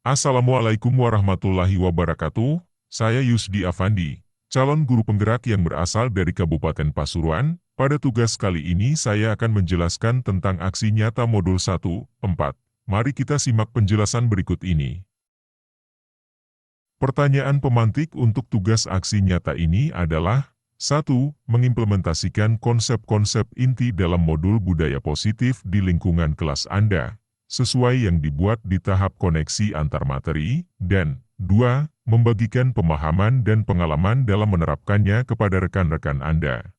Assalamualaikum warahmatullahi wabarakatuh. Saya Yusdi Afandi, calon guru penggerak yang berasal dari Kabupaten Pasuruan. Pada tugas kali ini saya akan menjelaskan tentang aksi nyata modul 1.4. Mari kita simak penjelasan berikut ini. Pertanyaan pemantik untuk tugas aksi nyata ini adalah 1. Mengimplementasikan konsep-konsep inti dalam modul budaya positif di lingkungan kelas Anda, sesuai yang dibuat di tahap koneksi antar materi, dan 2. Membagikan pemahaman dan pengalaman dalam menerapkannya kepada rekan-rekan Anda.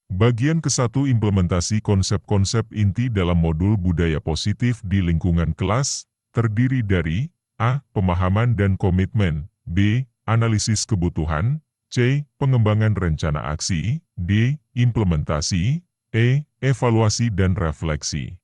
Bagian ke-1 implementasi konsep-konsep inti dalam modul budaya positif di lingkungan kelas, terdiri dari A. Pemahaman dan komitmen, B. Analisis kebutuhan, C. Pengembangan rencana aksi, D. Implementasi, E. Evaluasi dan refleksi.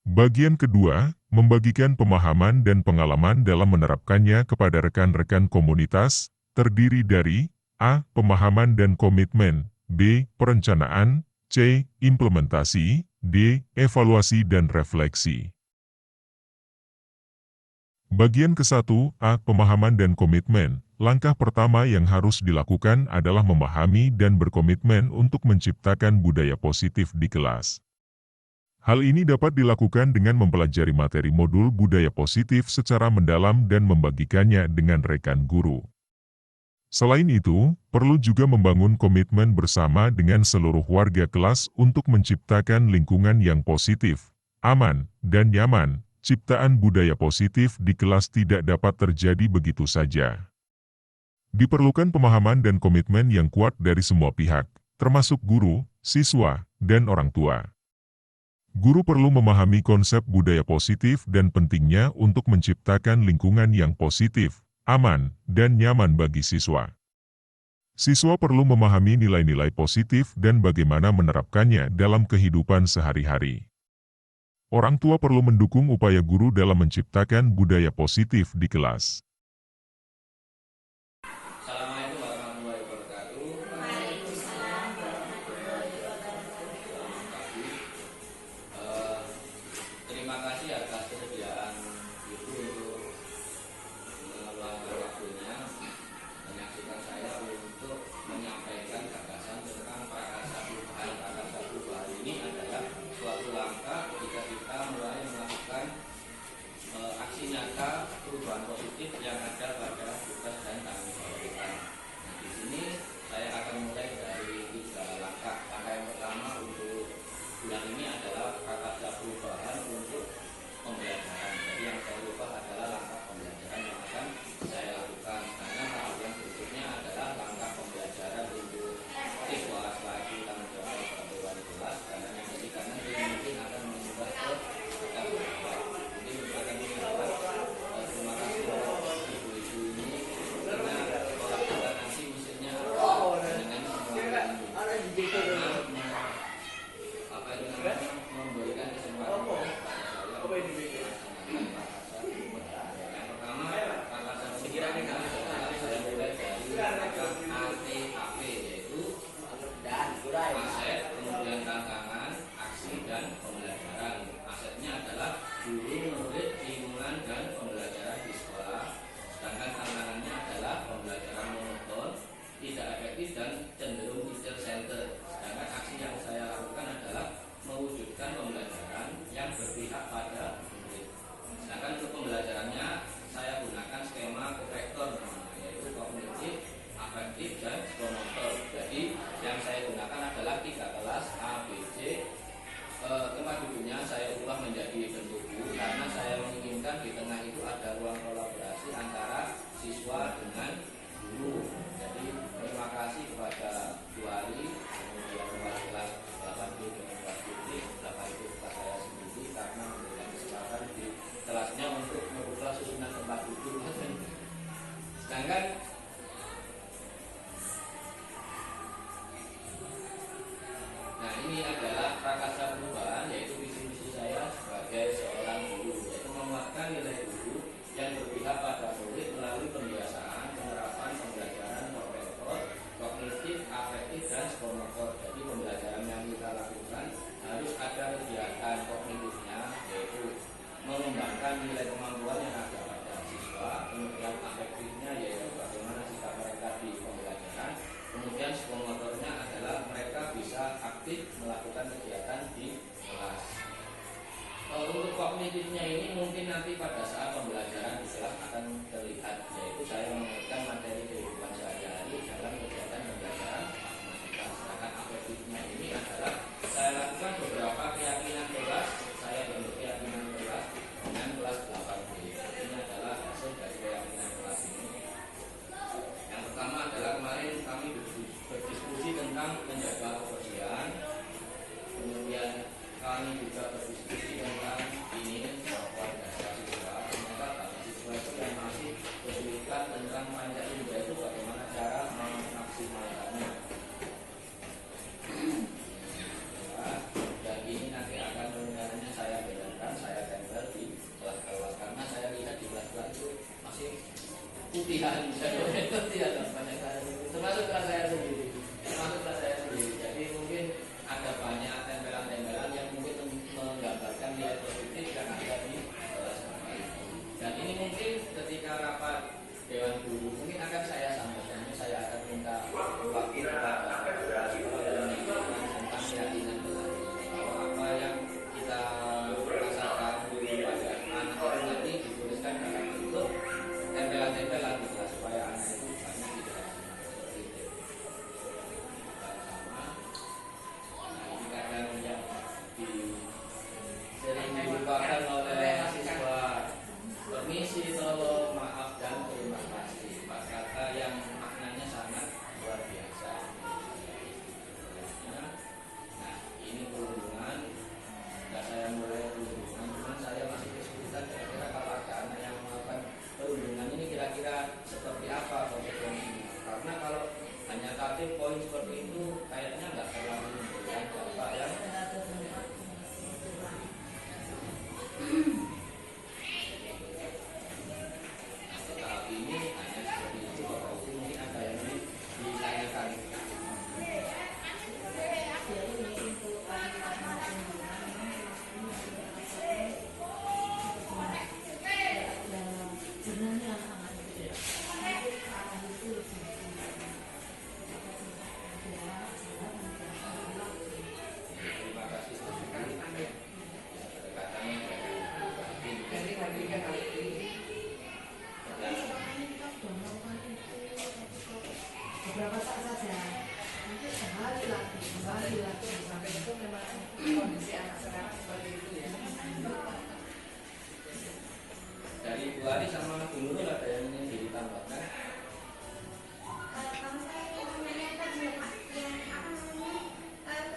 Bagian kedua, membagikan pemahaman dan pengalaman dalam menerapkannya kepada rekan-rekan komunitas, terdiri dari A. Pemahaman dan komitmen, B. Perencanaan, C. Implementasi, D. Evaluasi dan refleksi. Bagian ke-1, A. Pemahaman dan komitmen. Langkah pertama yang harus dilakukan adalah memahami dan berkomitmen untuk menciptakan budaya positif di kelas. Hal ini dapat dilakukan dengan mempelajari materi modul budaya positif secara mendalam dan membagikannya dengan rekan guru. Selain itu, perlu juga membangun komitmen bersama dengan seluruh warga kelas untuk menciptakan lingkungan yang positif, aman, dan nyaman. Ciptaan budaya positif di kelas tidak dapat terjadi begitu saja. Diperlukan pemahaman dan komitmen yang kuat dari semua pihak, termasuk guru, siswa, dan orang tua. Guru perlu memahami konsep budaya positif dan pentingnya untuk menciptakan lingkungan yang positif, aman, dan nyaman bagi siswa. Siswa perlu memahami nilai-nilai positif dan bagaimana menerapkannya dalam kehidupan sehari-hari. Orang tua perlu mendukung upaya guru dalam menciptakan budaya positif di kelas. Assalamualaikum warahmatullahi wabarakatuh. Selamat pagi. Terima kasih atas kesediaan Ibu untuk meluangkan waktunya menyaksikan saya untuk menyampaikan gagasan tentang prakarsa perubahan. Prakarsa perubahan ini adalah suatu langkah ketika kita mulai melakukan aksi nyata perubahan positif yang ada pada tugas dan tanggung jawab kita. Nah, di sini saya akan mulai dari 3 langkah. Langkah yang pertama untuk bulan ini adalah prakarsa perubahan untuk pembelajaran. Jadi yang saya ubah adalah langkah pembelajaran yang akan saya lakukan. Karena tahap yang berikutnya adalah langkah pembelajaran untuk siswa selaku tanggung jawab sebagai wali kelas. Karena yang ini karena ini mungkin akan mengubah ke kita berubah. Mungkin akan mengubah. Terima kasih ibu-ibu ini karena kalau kita nanti misalnya dengan semua ini karena apa itu namanya memberikan kesempatan kepada saya untuk melaksanakan prakarsa perubahan. Yang pertama, prakarsa perubahan adalah saya mulai dari langkah ATAP, yaitu aset, kemudian tantangan, aksi, dan pembelajaran. Asetnya adalah guru, murid, lingkungan, dan pembelajaran di sekolah. Sedangkan tantangannya adalah pembelajaran monoton, tidak efektif, dan cenderung teacher center. Sedangkan aksi yang saya lakukan adalah mewujudkan pembelajaran yang berpihak pada kognitifnya ini mungkin nanti pada saat pembelajaran di kelas akan terlihat, yaitu saya mengaitkan materi kehidupan sehari-hari dalam kegiatan pembelajaran matematika. Sedangkan afektifnya ini adalah saya lakukan beberapa keyakinan kelas, saya bentuk keyakinan kelas dengan kelas 8B. Ini adalah hasil dari keyakinan kelas ini. Yang pertama adalah kemarin kami berdiskusi tentang menjaga kebersihan, kemudian kami juga berdiskusi tentang ini bahwa dasar siswa, ternyata dasar siswa itu yang masih kesulitan tentang panjang indera itu bagaimana cara memaksimalkannya. Ya, dan ini nanti akan sebenarnya saya bedakan, saya tempel di kelas-kelas karena saya lihat di kelas-kelas itu masih putihan, termasuk kelas saya sendiri, Jadi mungkin ada banyak tempelan-tempelan yang mungkin menggambarkan nilai positif yang ada di kelas kami. Dan ini mungkin ketika rapat Dewan Guru mungkin akan saya sampaikan, saya akan minta waktu kepada tentang keyakinan bahwa apa yang kita rasakan pada anak itu nanti dituliskan dalam bentuk tempelan-tempelan di kelas supaya anak itu banyak tidak seperti itu. Sering dilupakan oleh siswa. Permisi, tolong, maaf, dan terima kasih. Kata yang maknanya sangat luar biasa. Nah, ini perundungan. Sudah saya mulai perundungan, cuman saya masih kesulitan kira-kira kalau ada anak yang melakukan perundungan ini kira-kira seperti apa konsekuensinya. Karena kalau hanya tatip poin seperti itu kayaknya nggak terlalu memberikan dampak yang tahap ini hanya seperti itu. Bapak Ibu mungkin ada yang ditanyakan. Terima kasih sekali. Beberapa saat saja, nanti sehari lagi sampai itu memang kondisi anak sekarang seperti itu ya. Dari Bu Ari sama Bu Nurul ada yang ingin ditambahkan? Kalau saya ingin menanyakan yang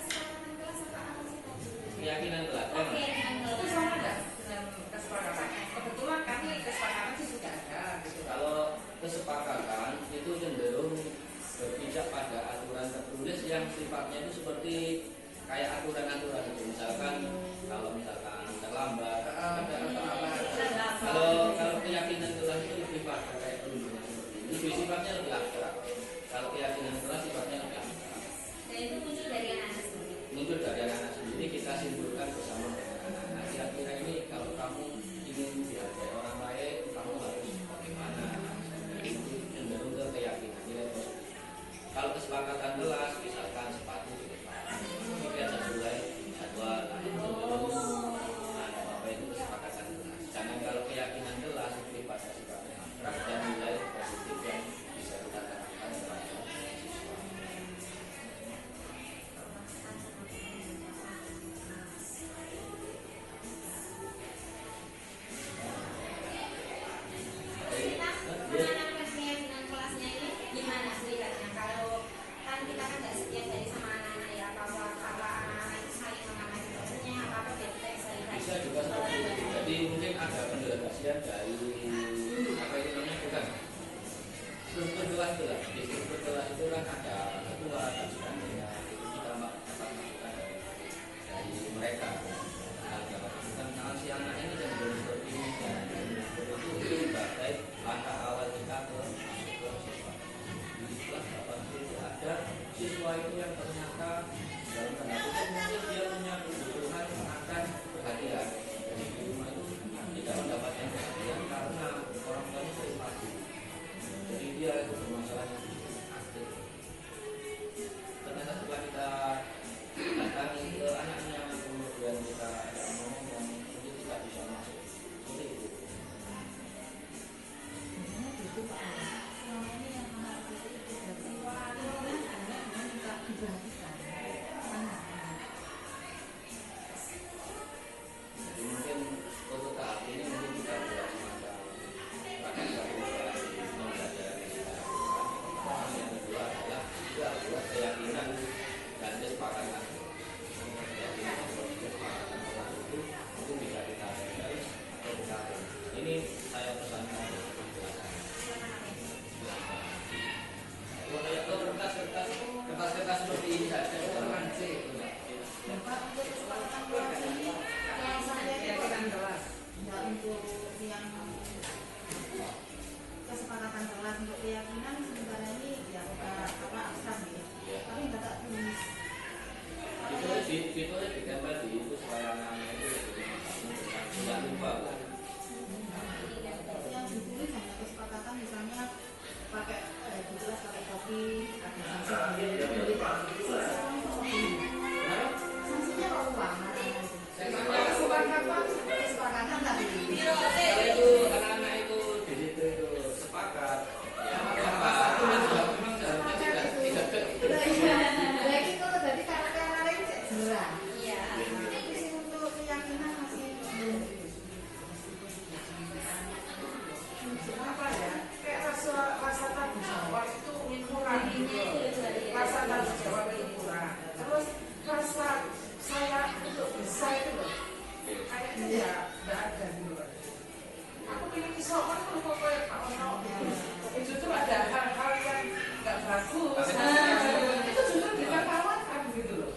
kesepakatan kelas apa sih tadi? Keyakinan kelas. Oke, dengan Itu sama enggak dengan kesepakatan? Kebetulan kami kesepakatan sih sudah ada. Gitu. Kalau kesepakatan itu cenderung berpijak pada aturan tertulis yang sifatnya itu seperti kayak aturan-aturan itu. Misalkan kalau misalkan terlambat, ada terlambat. Kalau keyakinan kelas itu lebih pada kayak perundungan seperti ini. Lebih sifatnya lebih abstrak. Kalau keyakinan kelas sifatnya lebih abstrak. Dan itu muncul dari anak-anak sendiri. Muncul dari anak-anak sendiri, kita simpulkan bersama dengan anak-anak. Kira-kira ini kalau kamu ingin dihargai orang lain, kamu harus bagaimana? Itu cenderung ke keyakinan nilai positif. Kalau kesepakatan kelas, misalkan sepatu di depan, kemudian sesuai jadwal, cenderung apa itu kesepakatan kelas. Jangan kalau keyakinan kelas lebih pada sifatnya abstrak dan nilai positif yang bisa kita tanamkan kepada siswa. Menanamkan keyakinan kelasnya ini gimana ceritanya? Kalau kan kita kan nggak setia dari sama anak-anak ya, bahwa kalau anak-anak itu saling memahami maksudnya apa kita sehari-hari. Bisa juga seperti itu. Jadi mungkin ada pendelegasian dari apa itu namanya bukan struktur kelas itu lah. Di struktur kelas itu kan ada ketua dan sebagainya. Itu kita dapat masukan dari mereka. Nah, dapat masukan kalau si anak ini cenderung seperti ini dan itu sebagai langkah awal kita ke siswa. Di kelas 8 itu ada siswa itu yang ternyata dalam tanda kutip mungkin dia punya kebutuhan akan perhatian. Jadi di rumah itu tidak mendapatkan perhatian karena orang tuanya sering mati. Jadi dia itu bermasalah ini saya pesankan penjelasan. Kertas seperti ini saja kan sih. Bapak untuk kesepakatan kelas ini yang saya itu tidak untuk yang kesepakatan kelas untuk keyakinan sementara ini ya apa abstrak ya, tapi nggak tak tulis. Ditulis ditempel di itu supaya anak-anak itu tidak lupa. Yang ditulis hanya kesepakatan misalnya pakai di kelas pakai kopi, ada sanksi sanksinya kalau uang kesepakatan tadi. Kalau itu anak-anak itu di situ itu sepakat, ya apa? Memang seharusnya tidak Baik itu tadi karakter lain jelas. Iya. Tapi untuk keyakinan masih belum. Apa ya? Kayak rasa tanggung jawab itu kurang gitu. Rasa tanggung jawab itu kurang. Terus rasa saya untuk bisa itu loh. Kayaknya ya nggak ada gitu. Aku pilih isoman tuh pokoknya Pak Ono. Itu tuh ada hal-hal yang nggak bagus. Itu justru dikatakan gitu loh.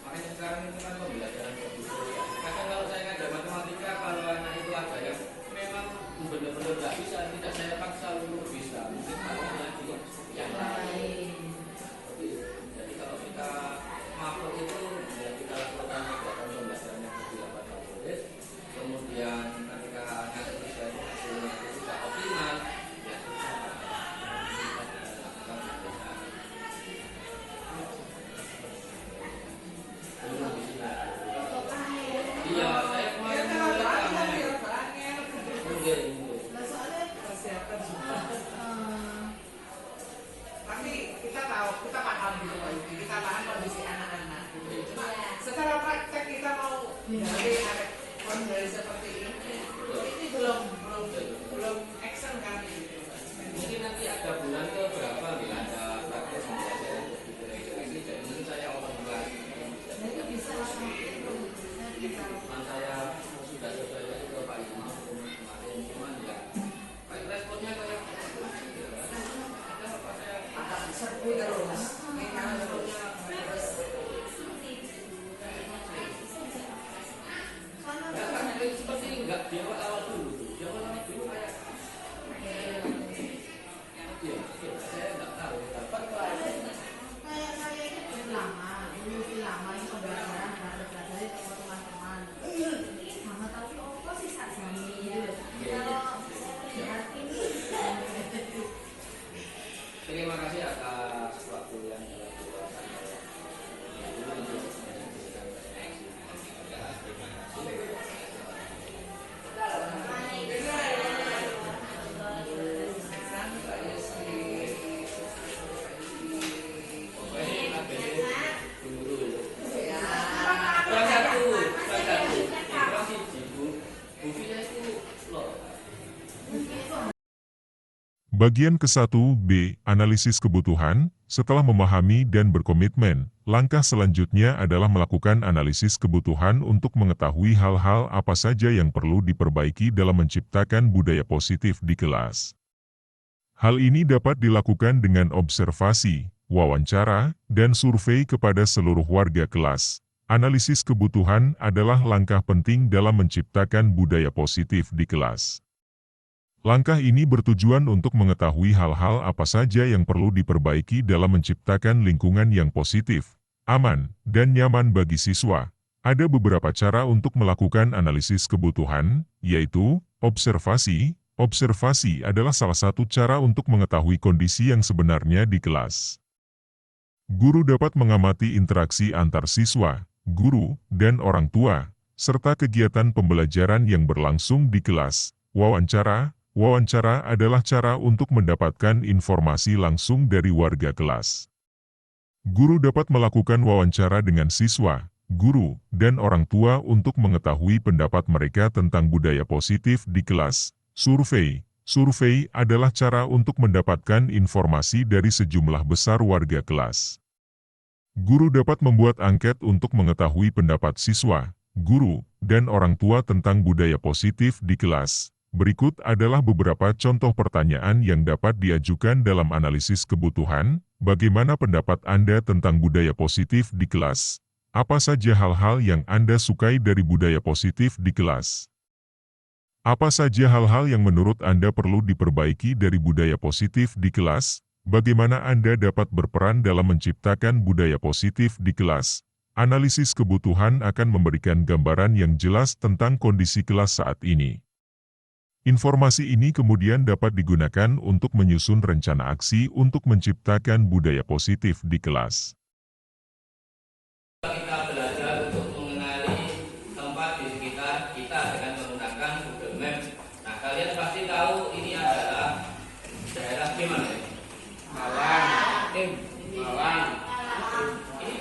Makanya sekarang itu kan pembelajaran komputer. Kadang kalau saya ngajar matematika, kalau anak itu ada yang memang benar-benar nggak bisa, tidak saya paksa untuk bisa. Mungkin kalau lagi yang lain. Jadi kalau kita makhluk itu ya kita lakukan kegiatan pembelajaran yang beberapa favorit. Kemudian ketika anak bisa itu hasilnya itu tidak optimal, ya kita lakukan pembelajaran. Belum di sini. Iya, saya kemarin mungkin. Nah, soalnya Persiapan juga. eh, Tapi kita tahu, kita paham gitu Pak Yuki, kita paham kondisi anak-anak gitu. Cuma secara praktek kita mau dari seperti ini belum action kami gitu. Mungkin nanti ada bulan ke berapa bila ada praktek pembelajaran komputer ini, jadi mungkin saya open kelas. nah itu bisa langsung saya bisa. Teman saya sudah selesai lagi ke Pak Ibu kemarin, cuman ya kayak responnya kayak ada apa saya Agak serbu terus. nggak seperti nggak di awal dulu, di awal dulu kayak ya saya nggak tahu dapat Kayak saya ini belum lama, dulu lama ini pembelajaran belajar itu teman-teman. Sama tapi apa sih sak jami gitu. Kalau lihat ini terima kasih atas waktu yang telah diluangkan oleh Ibu untuk menyampaikan terima kasih. Bagian ke-1b, analisis kebutuhan. Setelah memahami dan berkomitmen, langkah selanjutnya adalah melakukan analisis kebutuhan untuk mengetahui hal-hal apa saja yang perlu diperbaiki dalam menciptakan budaya positif di kelas. Hal ini dapat dilakukan dengan observasi, wawancara, dan survei kepada seluruh warga kelas. Analisis kebutuhan adalah langkah penting dalam menciptakan budaya positif di kelas. Langkah ini bertujuan untuk mengetahui hal-hal apa saja yang perlu diperbaiki dalam menciptakan lingkungan yang positif, aman, dan nyaman bagi siswa. Ada beberapa cara untuk melakukan analisis kebutuhan, yaitu observasi. Observasi adalah salah satu cara untuk mengetahui kondisi yang sebenarnya di kelas. Guru dapat mengamati interaksi antar siswa, guru, dan orang tua, serta kegiatan pembelajaran yang berlangsung di kelas. Wawancara. Wawancara adalah cara untuk mendapatkan informasi langsung dari warga kelas. Guru dapat melakukan wawancara dengan siswa, guru, dan orang tua untuk mengetahui pendapat mereka tentang budaya positif di kelas. Survei. Survei adalah cara untuk mendapatkan informasi dari sejumlah besar warga kelas. Guru dapat membuat angket untuk mengetahui pendapat siswa, guru, dan orang tua tentang budaya positif di kelas. Berikut adalah beberapa contoh pertanyaan yang dapat diajukan dalam analisis kebutuhan. Bagaimana pendapat Anda tentang budaya positif di kelas? Apa saja hal-hal yang Anda sukai dari budaya positif di kelas? Apa saja hal-hal yang menurut Anda perlu diperbaiki dari budaya positif di kelas? Bagaimana Anda dapat berperan dalam menciptakan budaya positif di kelas? Analisis kebutuhan akan memberikan gambaran yang jelas tentang kondisi kelas saat ini. Informasi ini kemudian dapat digunakan untuk menyusun rencana aksi untuk menciptakan budaya positif di kelas. Kita belajar untuk mengenali tempat di sekitar kita dengan menggunakan Google Maps. Nah, kalian pasti tahu ini adalah daerah gimana ya? Malang. Ini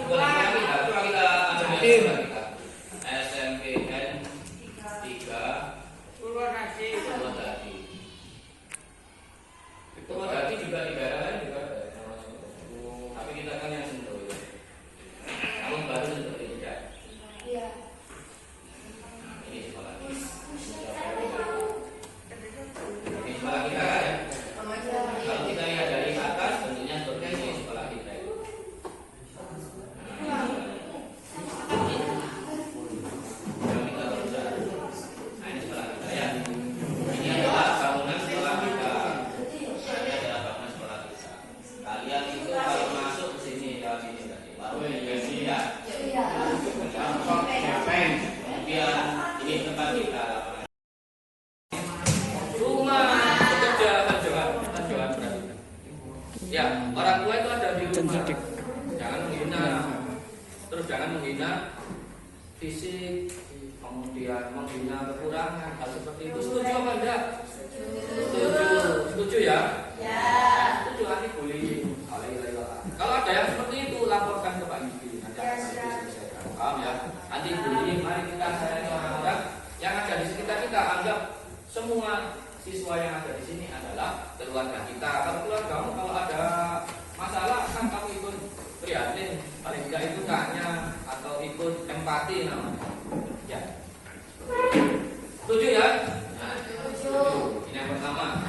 bukan kita, coba kita ambil kita. SMPN 3 Purwodadi. Purwodadi juga di daerah lain juga ada. Tapi kita kan yang Sentul ya. Namun baru Sentul ini ya. Iya. Ini sekolah. Ini sekolah kita kan ya. Kalau kita lihat dari atas tentunya seperti ini sekolah kita itu. Yang kita baca. Nah ini sekolah kita ya. Ini adalah bangunan sekolah kita. Ini adalah bangunan sekolah kita. Kalian itu kalau masuk ke sini lewat sini tadi. Baru ini ya. Kemudian ini tempat kita. Rumah bekerja tanjuan berarti. Ya, orang tua itu ada di rumah. Jangan menghina. Terus jangan menghina fisik, kemudian menghina kekurangan, hal seperti itu. Setuju apa enggak? Setuju ya? Ya. Setuju, anti bullying. Kalau ada yang seperti itu, laporkan ke Pak Yudi. Nanti akan diselesaikan. Paham ya? Anti bullying, mari kita sayangi orang-orang yang ada di sekitar kita. Anggap semua siswa yang ada di sini adalah keluarga kita. Kalau keluargamu kalau ada masalah kan kamu ikut prihatin, paling tidak itu kaknya atau ikut empati namanya. Ya. Setuju ya? Nah, setuju. Ini yang pertama.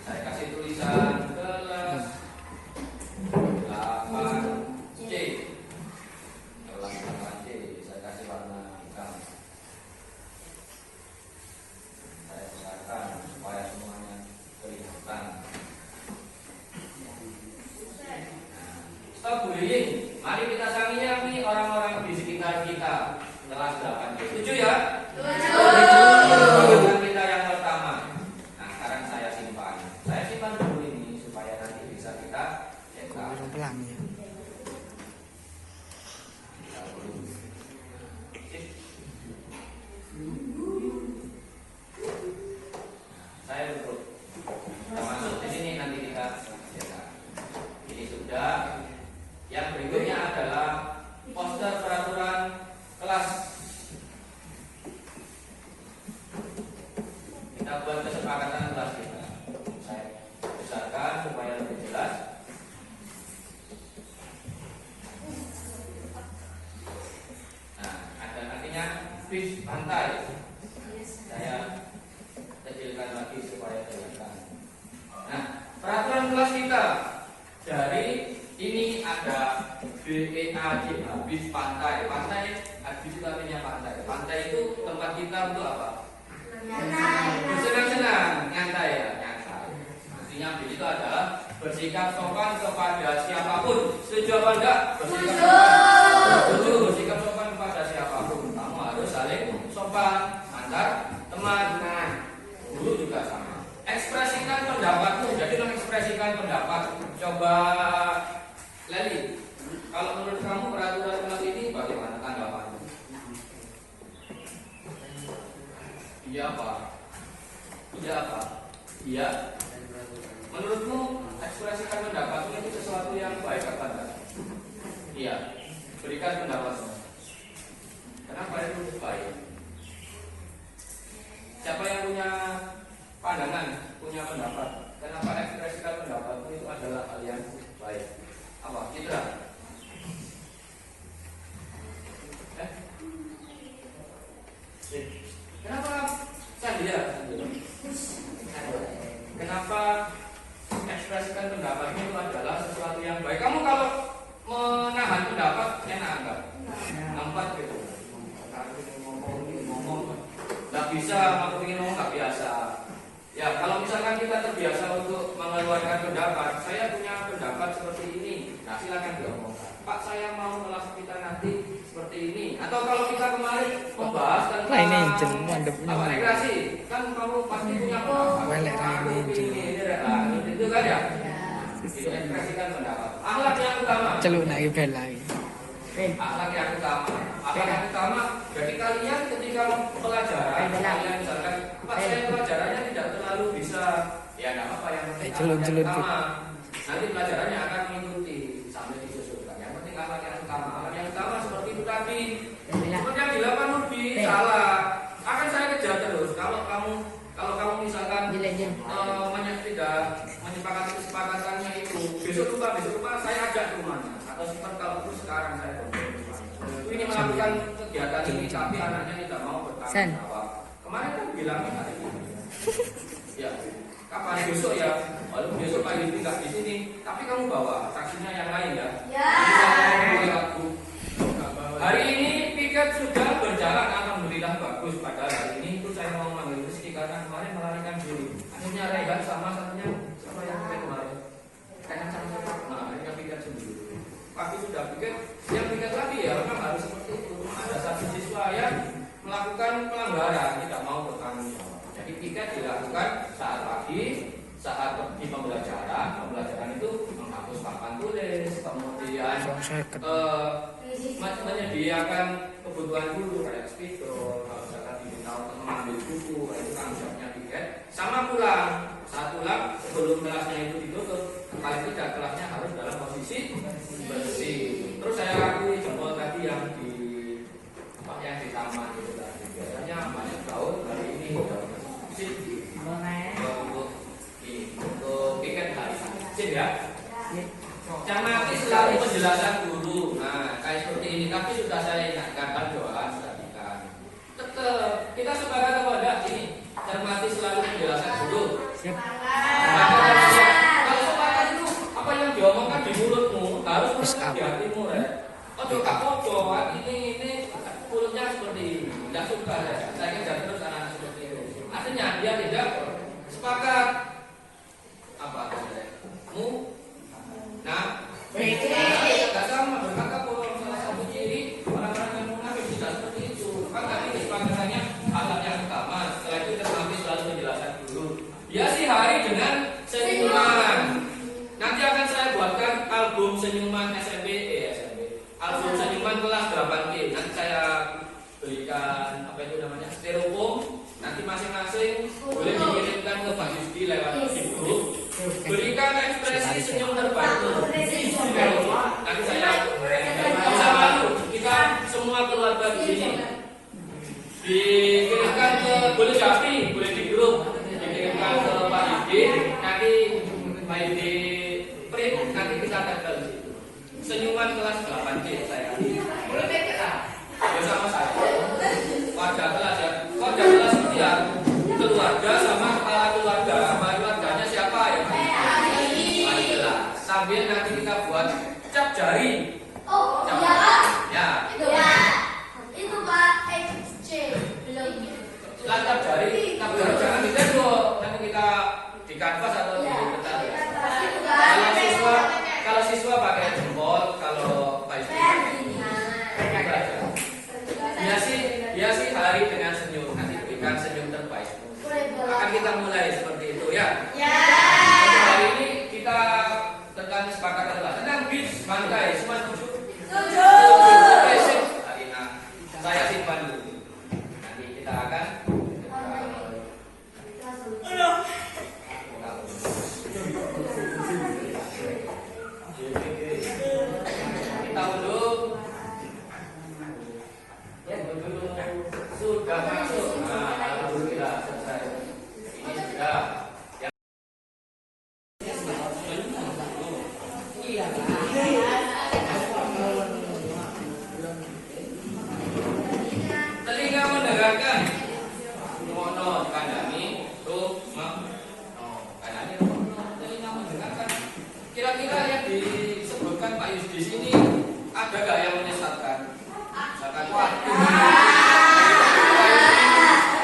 Saya kasih tulisan kelas 8C. Kelas 8C. Saya kasih warna hitam. Saya besarkan supaya semuanya kelihatan. Stop bullying. Mari kita sayangi orang-orang di sekitar kita. Kelas 8. Setuju ya? Setuju. Kita yang pertama. Nah, sekarang saya simpan. Saya simpan dulu ini supaya nanti bisa kita cetak. Pelan ya. Saya duduk. Kita masuk di sini nanti kita cetak. Ini sudah. Yang berikutnya adalah poster peraturan kelas. Kita buat kesepakatan kelas kita. Saya besarkan supaya lebih jelas. Nah, ada artinya bis pantai. Saya kecilkan lagi supaya kelihatan. Nah, peraturan kelas kita dari ini ada BEAD, bis pantai. Pantai, bis itu artinya pantai. Pantai itu tempat kita untuk apa? Bersenang-senang, nyantai ya, nyantai. Artinya bis itu adalah bersikap sopan kepada siapapun. Setuju apa enggak? Setuju, bersikap sopan kepada siapapun. Kamu harus saling sopan antar teman. Nah, guru juga sama. Ekspresikan pendapatmu. Jadi mengekspresikan pendapat. Coba Leli, kalau menurut kamu peraturan kelas ini bagaimana tanggapanmu? Iya apa? Iya apa? Iya. Menurutmu ekspresikan pendapatmu itu sesuatu yang baik apa enggak? Iya. Berikan pendapatmu. Kenapa itu baik? Siapa yang punya pandangan, punya pendapat? Kenapa ekspresikan pendapatmu itu adalah hal yang baik? Apa? Citra? Kenapa Sandia? Ya, kalau misalkan kita terbiasa untuk mengeluarkan pendapat, saya punya pendapat seperti ini. Nah, silakan diomongkan. Pak, saya mau kelas kita nanti seperti ini. Atau kalau kita kemarin membahas tentang rekreasi, kan kamu pasti punya pendapat. Itu kan ya? Itu ekspresikan pendapat. Akhlak yang utama. Akhlak yang utama. Akhlak yang utama. Jadi kalian ketika pelajaran, kalian misalkan, Pak, saya pelajarannya tidak terlalu bisa, ya nggak apa-apa, yang penting akhlak yang utama. Nanti pelajarannya akan mengikuti sambil disusulkan. Yang penting akhlak yang utama. Akhlak yang utama seperti itu tadi. Seperti yang dilakukan Nurbi, salah. Akan saya kejar terus. Kalau kamu misalkan tidak menyepakati kesepakatannya itu, besok lupa saya ajak ke rumahnya. Atau seperti kalau terus sekarang saya ini melakukan kegiatan ini, tapi anaknya tidak mau bertanggung jawab. Kemarin kan bilang hari ini. Ya, kapan besok ya? Walaupun besok pagi tidak di sini, tapi kamu bawa saksinya yang lain ya. Hari ini piket sudah berjalan, alhamdulillah bagus. Padahal hari ini itu saya mau manggil Rizky karena kemarin melarikan diri. Akhirnya Rehan sama satunya siapa yang piket kemarin? Rehan sama siapa? Nah, akhirnya piket sendiri. Pasti sudah piket, yang piket lagi ya memang harus seperti itu. Ada satu siswa yang melakukan pelanggaran, tidak mau bertanggung jawab. Jadi piket dilakukan saat pagi, saat di pembelajaran itu menghapus papan tulis, kemudian menyediakan kebutuhan guru kayak spidol, kalau misalkan diminta untuk mengambil buku, itu tanggung jawabnya piket. Sama pulang, saat pulang sebelum kelasnya itu ditutup, paling tidak kelasnya harus dalam posisi bersih. Terus saya akui jempol tadi yang di taman itu tadi, biasanya banyak daun, hari ini daun bersih untuk piket hari ini ya. Cermati selalu penjelasan guru. Nah, kayak seperti ini, tapi sudah saya ingatkan, kan doa sudah berikan. Tetap kita sepakat apa enggak ini? Cermati selalu penjelasan guru. Kalau sepakat itu apa yang diomongkan di mulutmu harus masuk di hatimu, ya. Ojo kak ojo, ini mulutnya seperti ini. Tidak suka ya. Saya kejar terus anak-anak seperti itu. Artinya dia tidak sepakat apa mu. Nah, tidak sama berkata bahwa salah satu ciri orang-orang yang munafik tidak seperti itu. Kan tadi kesepakatannya akhlak yang utama. Setelah itu termati selalu menjelaskan dulu. Hiasi hari dengan senyuman. Nanti akan saya buatkan album senyuman SMP. Album senyuman kelas 8G. Nanti saya belikan apa itu namanya styrofoam. Nanti masing-masing boleh dikirimkan ke Pak Yusdi lewat grup. Berikan ekspresi senyum terbaru. Nanti saya bisa malu. Kita semua keluarga di sini dikirimkan ke boleh Jafi, boleh di grup, dikirimkan ke Pak Yudi. Nanti Pak Yudi print, nanti kita tempel di situ. Senyuman kelas 8C saya. Boleh ya sama saya. Wajah kelas ya. Wajah kelas seperti ya. Keluarga sama kepala keluarga. Kepala keluarganya siapa ya? Sambil nanti kita buat cap jari. Cap ya. Itu Pak XC belum. Cap jari jangan ditembok. Nanti kita di kanvas atau di kertas. Kalau siswa pakai jempol, kalau Pak Yusuf hiasi hari dengan senyum. Nanti berikan senyum terbaik. Akan kita mulai seperti itu ya. Untuk hari ini kita tentang kesepakatan kelas. Tentang bis pantai semua setuju? Oke, sip. Saya simpan dulu. Nanti kita akan kita unduh. Sudah masuk. Nah, alhamdulillah selesai. Ini sudah. Telinga mendengarkan. Mono kandani tuh kandani telinga mendengarkan. Kira-kira yang disebutkan Pak Yus di sini ada gak yang menyesatkan? Misalkan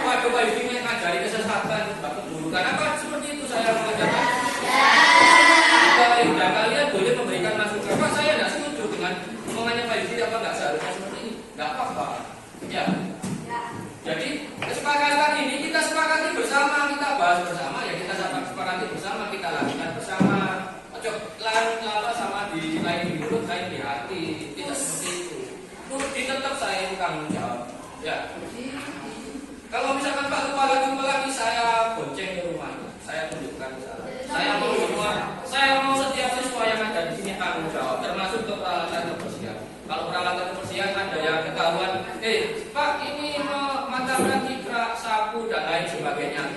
waduh Pak Yus ini ngajari kesesatan, keburukan apa?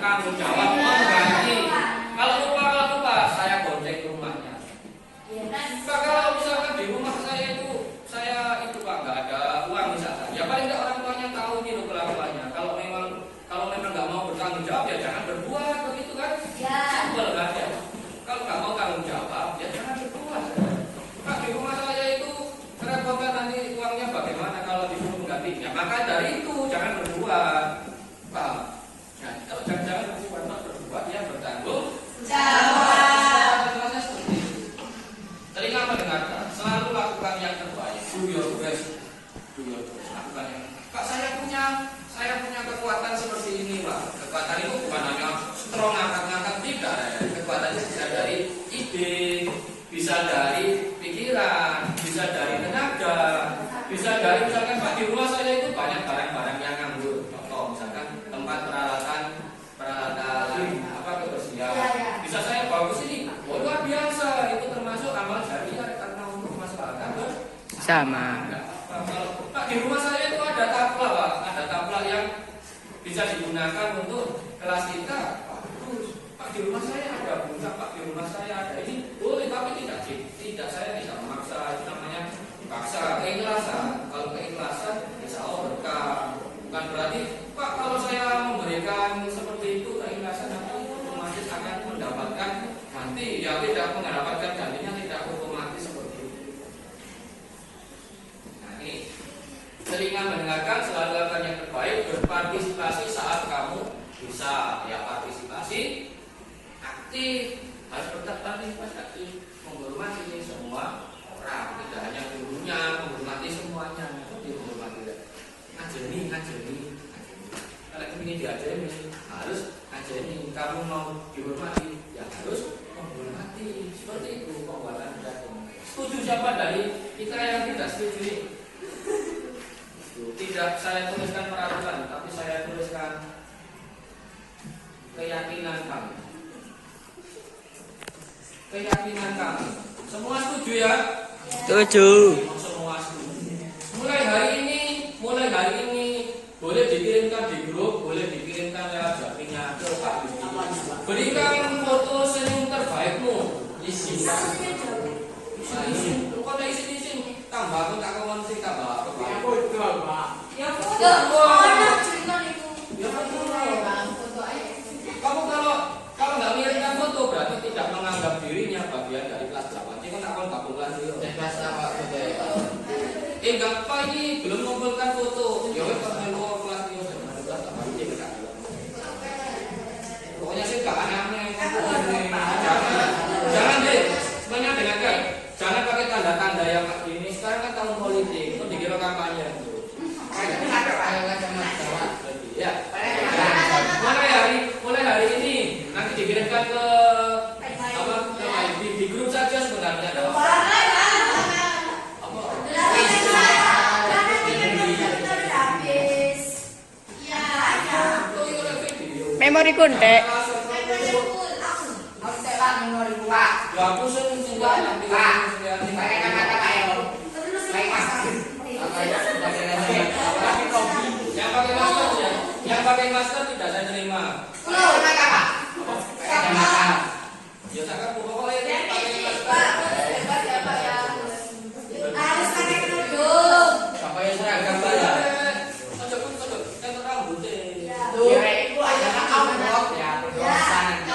tanggung jawab mengganti. Kalau lupa saya bonceng rumahnya. Pak, kalau misalkan di rumah saya itu Pak nggak ada uang misalkan, ya paling nggak orang tuanya tahu ini loh kelakuannya. Kalau memang nggak mau bertanggung jawab ya jangan berbuat begitu kan? Simpel kan ya. Kalau nggak mau tanggung jawab ya jangan berbuat. Pak, di rumah saya itu kerepotan nanti uangnya bagaimana kalau disuruh menggantinya? Maka dari itu jangan berbuat. Pak, nah, kalau jangan berbuat ya bertanggung jawab. Telinga mendengarkan, selalu lakukan yang terbaik. Do your best. Lakukan yang. Pak, saya punya kekuatan seperti ini, Pak. Kekuatan itu bukan hanya strong angkat-angkat, tidak. Kekuatan itu bisa dari ide, bisa dari pikiran, bisa dari tenaga, bisa dari misalkan Pak, di rumah saya itu banyak barang-barang yang nganggur. Contoh misalkan tempat peralatan kebersihan. Bisa saya bawa ke sini. Oh, luar biasa. Itu termasuk amal jariah karena untuk kemaslahatan sama. Pak, di rumah saya itu ada taplak, Pak. Ada taplak yang bisa digunakan untuk kelas kita. Pak, di rumah saya ada bunga, Pak. Di rumah saya ada ini. Boleh, tapi tidak saya tidak memaksa. Itu namanya dipaksa. Keikhlasan. Kalau keikhlasan, insya Allah berkah. Bukan berarti, Pak, kalau saya memberikan seperti itu keikhlasan, nanti otomatis akan mendapatkan nanti ya tidak mendapatkan gantinya, tidak otomatis seperti itu. Nah, ini telinga mendengarkan, selalu lakukan yang terbaik, berpartisipasi saat kamu bisa. Ya, partisipasi aktif, harus berpartisipasi aktif, menghormati semua orang, tidak hanya gurunya, menghormati semuanya, dihormati. Ngajeni. Kalau ingin diajeni, harus ngajeni. Kamu mau dihormati, ya harus menghormati. Seperti itu pembuatan dakwah. Setuju siapa dari kita yang tidak setuju ini? Tidak saya tuliskan peraturan, tapi saya tuliskan keyakinan kami. Keyakinan kami. Semua setuju ya? Setuju. Semua setuju. Mulai hari ini boleh dikirimkan di grup, boleh dikirimkan lewat jaringan ke Pak Yudi. Berikan foto senyum terbaikmu. Isi. Kok isi tambah aku tak kawan sih tambah apa? Ya betul, Pak. Ya kamu kalau nggak mengirimkan foto berarti tidak menganggap dirinya bagian dari kelas 8. Ini kan akan gabungan kelas 8 foto ya. Enggak Pak, ini belum mengumpulkan foto. Ya wes perlu kelas ini kelas 8 ini enggak. Pokoknya sih enggak aneh-aneh. Jangan deh. Semuanya dengarkan. Jangan pakai tanda-tanda yang ini. Sekarang kan tahun politik, itu dikira kampanye. Ya. Mulai hari ini nanti dikirimkan ke di grup saja sebenarnya. Memori kuntek. Yang pakai masker tidak saya terima. Ya saya pokoknya pakai masker. Harus pakai kerudung. Sampai seragam saya. Kan rambutnya. Itu aja kan amplop ya, berdosa.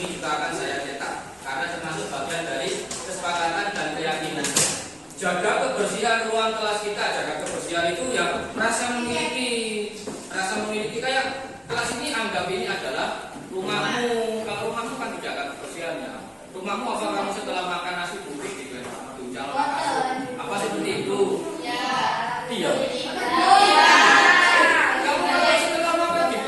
Ini juga akan saya cetak karena termasuk bagian dari kesepakatan dan keyakinan. Jaga kebersihan ruang kelas kita. Jaga kebersihan itu ya rasa memiliki kayak kelas ini, anggap ini adalah rumahmu. Kalau rumahmu kan dijaga kebersihannya. Rumahmu apa kamu setelah makan nasi putih di jalan apa seperti itu? Iya. Kamu kalau setelah makan di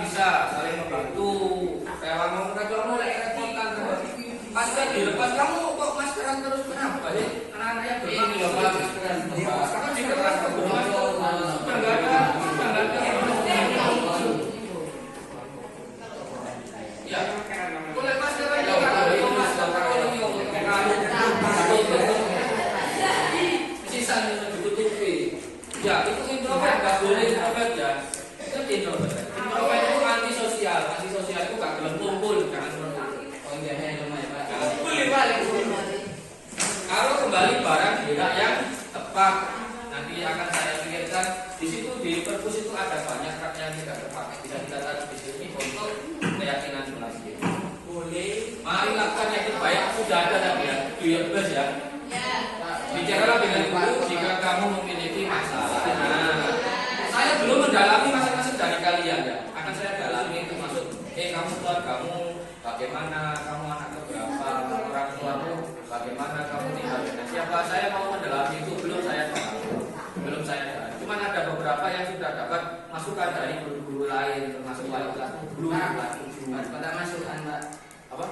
bisa saling membantu. Kayak mau kamu repotan pasti dilepas kamu kok maskeran terus kenapa sih? Anak-anaknya begini lepas maskeran. Kamu di kelas kebetulan sudah nggak ada. Ya, boleh maskeran juga kalau sisanya ditutupi. Ya, itu introvert nggak boleh introvert ya. Itu introvert. Introvert itu antisosial. Antisosial itu nggak boleh kumpul, jangan kumpul. Oh iya, jangan kumpul. Kalau kembali barang gerak yang tepat, nanti akan saya pikirkan. Di situ di perpus itu ada banyak kata yang tidak terpakai. Tidak kita taruh di sini untuk keyakinan kelas. Boleh. Mari lakukan yang terbaik. Sudah ada tadi ya. Bebas ya. Bicaralah dengan guru jika kamu memiliki masalah. Nah, saya belum mendalami masing-masing dari kalian ya. Akan saya dalami termasuk kamu keluargamu bagaimana, kamu anak keberapa, orang tuamu bagaimana, kamu tinggal dengan siapa. Saya mau mendalami itu belum saya dalami. Cuman ada beberapa yang sudah dapat masukan dari guru-guru lain, termasuk wali kelasmu guru. Pada masukan Mbak. Apa?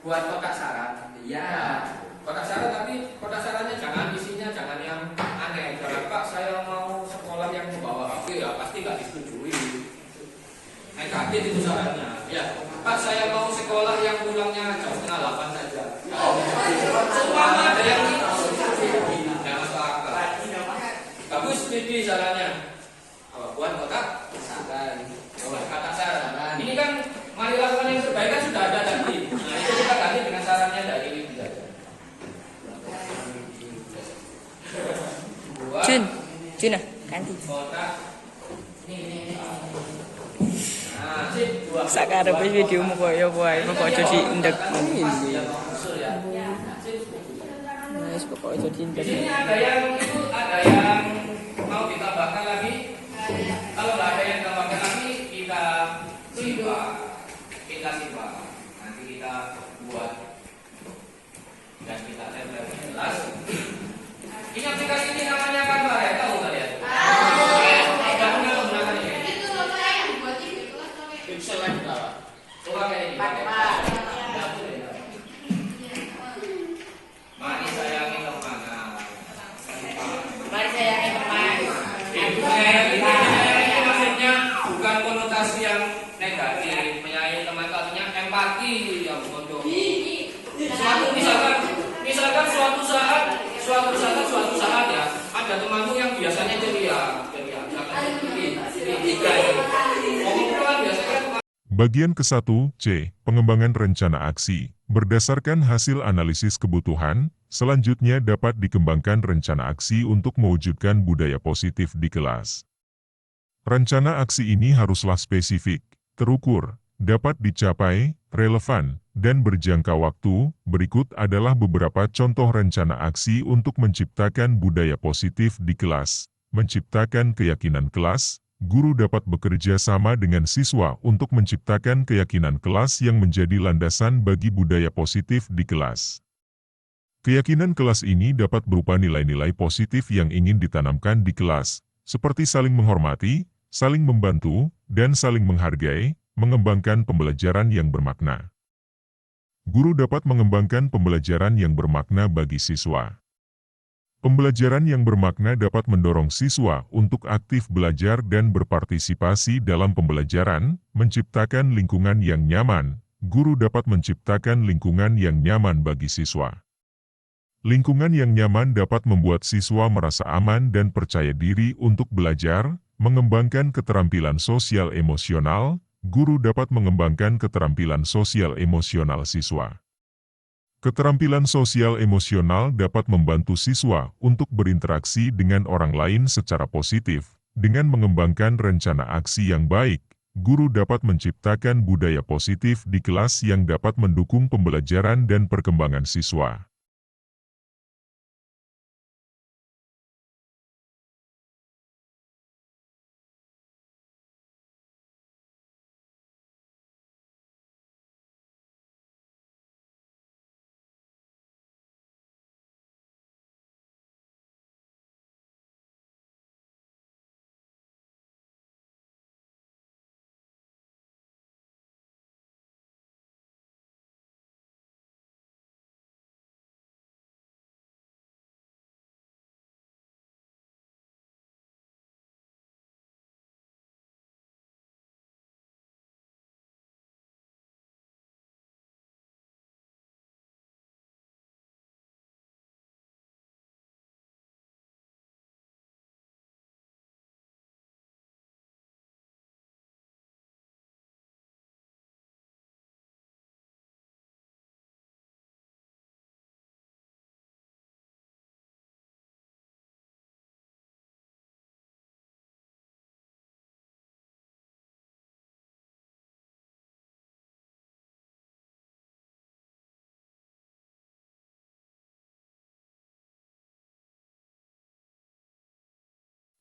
Buat kotak saran. Iya. Kotak saran, tapi kotak sarannya jangan isinya jangan yang aneh. Jangan Pak saya mau sekolah yang membawa HP ya pasti nggak disetujui. Negatif itu sarannya. Ya Pak saya mau sekolah yang pulangnya jam 7:30 saja. Semua ada yang tidak masuk akal. Bagus ini sarannya. Buat kotak saran. Kotak saran. Ini kan mari lakukan yang terbaik kan sudah ada tadi. Nah itu kita ganti dengan sarannya dari ini saja. Jun ganti. Sakarepe videomu koyo wae, kok aja diindek. Wis pokoke aja diindek. Di sini ada yang mau ditambahkan lagi. Kalau nggak ada yang ditambahkan lagi kita simpan. Nanti kita buat dan kita tempel jelas. Ini aplikasi ini namanya Canva ya, tahu kalian? Tidak punya menggunakan ini. Itu loh saya yang buat ini kelas sampai Pixel lagi tahu. Coba kayak ini. Mari sayangi teman. Mari sayangi teman. Itu maksudnya bukan konotasi yang negatif. Menyayangi teman itu artinya empati yang bodoh. Misalkan suatu saat ya ada temanmu yang biasanya ceria. Bagian ke-1, C. Pengembangan rencana aksi. Berdasarkan hasil analisis kebutuhan, selanjutnya dapat dikembangkan rencana aksi untuk mewujudkan budaya positif di kelas. Rencana aksi ini haruslah spesifik, terukur, dapat dicapai, relevan, dan berjangka waktu. Berikut adalah beberapa contoh rencana aksi untuk menciptakan budaya positif di kelas. Menciptakan keyakinan kelas. Guru dapat bekerja sama dengan siswa untuk menciptakan keyakinan kelas yang menjadi landasan bagi budaya positif di kelas. Keyakinan kelas ini dapat berupa nilai-nilai positif yang ingin ditanamkan di kelas, seperti saling menghormati, saling membantu, dan saling menghargai, mengembangkan pembelajaran yang bermakna. Guru dapat mengembangkan pembelajaran yang bermakna bagi siswa. Pembelajaran yang bermakna dapat mendorong siswa untuk aktif belajar dan berpartisipasi dalam pembelajaran, menciptakan lingkungan yang nyaman. Guru dapat menciptakan lingkungan yang nyaman bagi siswa. Lingkungan yang nyaman dapat membuat siswa merasa aman dan percaya diri untuk belajar, mengembangkan keterampilan sosial emosional. Guru dapat mengembangkan keterampilan sosial emosional siswa. Keterampilan sosial emosional dapat membantu siswa untuk berinteraksi dengan orang lain secara positif. Dengan mengembangkan rencana aksi yang baik, guru dapat menciptakan budaya positif di kelas yang dapat mendukung pembelajaran dan perkembangan siswa.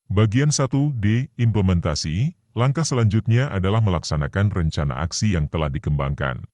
Bagian 1D, implementasi. Langkah selanjutnya adalah melaksanakan rencana aksi yang telah dikembangkan.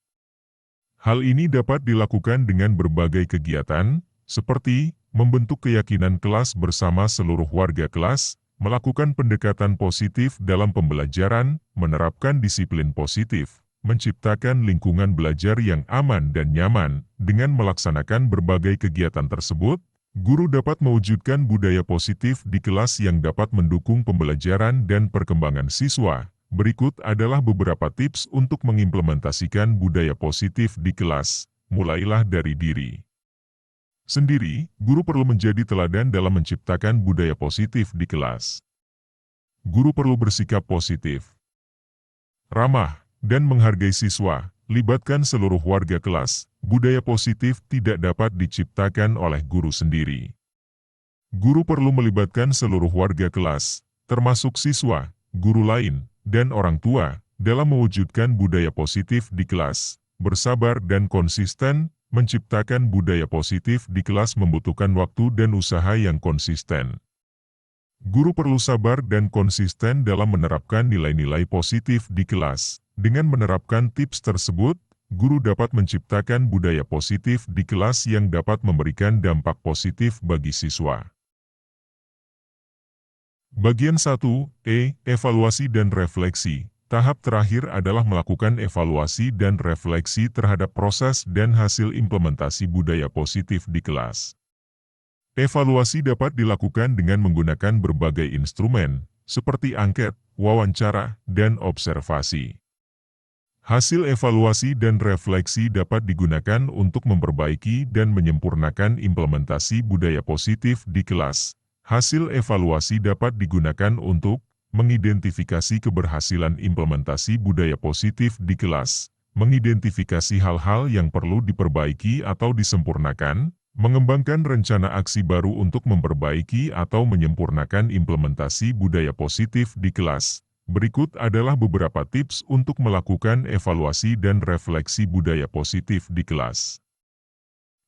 Hal ini dapat dilakukan dengan berbagai kegiatan, seperti membentuk keyakinan kelas bersama seluruh warga kelas, melakukan pendekatan positif dalam pembelajaran, menerapkan disiplin positif, menciptakan lingkungan belajar yang aman dan nyaman. Dengan melaksanakan berbagai kegiatan tersebut, guru dapat mewujudkan budaya positif di kelas yang dapat mendukung pembelajaran dan perkembangan siswa. Berikut adalah beberapa tips untuk mengimplementasikan budaya positif di kelas. Mulailah dari diri sendiri. Guru perlu menjadi teladan dalam menciptakan budaya positif di kelas. Guru perlu bersikap positif, ramah, dan menghargai siswa. Libatkan seluruh warga kelas. Budaya positif tidak dapat diciptakan oleh guru sendiri. Guru perlu melibatkan seluruh warga kelas, termasuk siswa, guru lain, dan orang tua, dalam mewujudkan budaya positif di kelas. Bersabar dan konsisten. Menciptakan budaya positif di kelas membutuhkan waktu dan usaha yang konsisten. Guru perlu sabar dan konsisten dalam menerapkan nilai-nilai positif di kelas. Dengan menerapkan tips tersebut, guru dapat menciptakan budaya positif di kelas yang dapat memberikan dampak positif bagi siswa. Bagian 1E, evaluasi dan refleksi. Tahap terakhir adalah melakukan evaluasi dan refleksi terhadap proses dan hasil implementasi budaya positif di kelas. Evaluasi dapat dilakukan dengan menggunakan berbagai instrumen, seperti angket, wawancara, dan observasi. Hasil evaluasi dan refleksi dapat digunakan untuk memperbaiki dan menyempurnakan implementasi budaya positif di kelas. Hasil evaluasi dapat digunakan untuk mengidentifikasi keberhasilan implementasi budaya positif di kelas, mengidentifikasi hal-hal yang perlu diperbaiki atau disempurnakan, mengembangkan rencana aksi baru untuk memperbaiki atau menyempurnakan implementasi budaya positif di kelas. Berikut adalah beberapa tips untuk melakukan evaluasi dan refleksi budaya positif di kelas.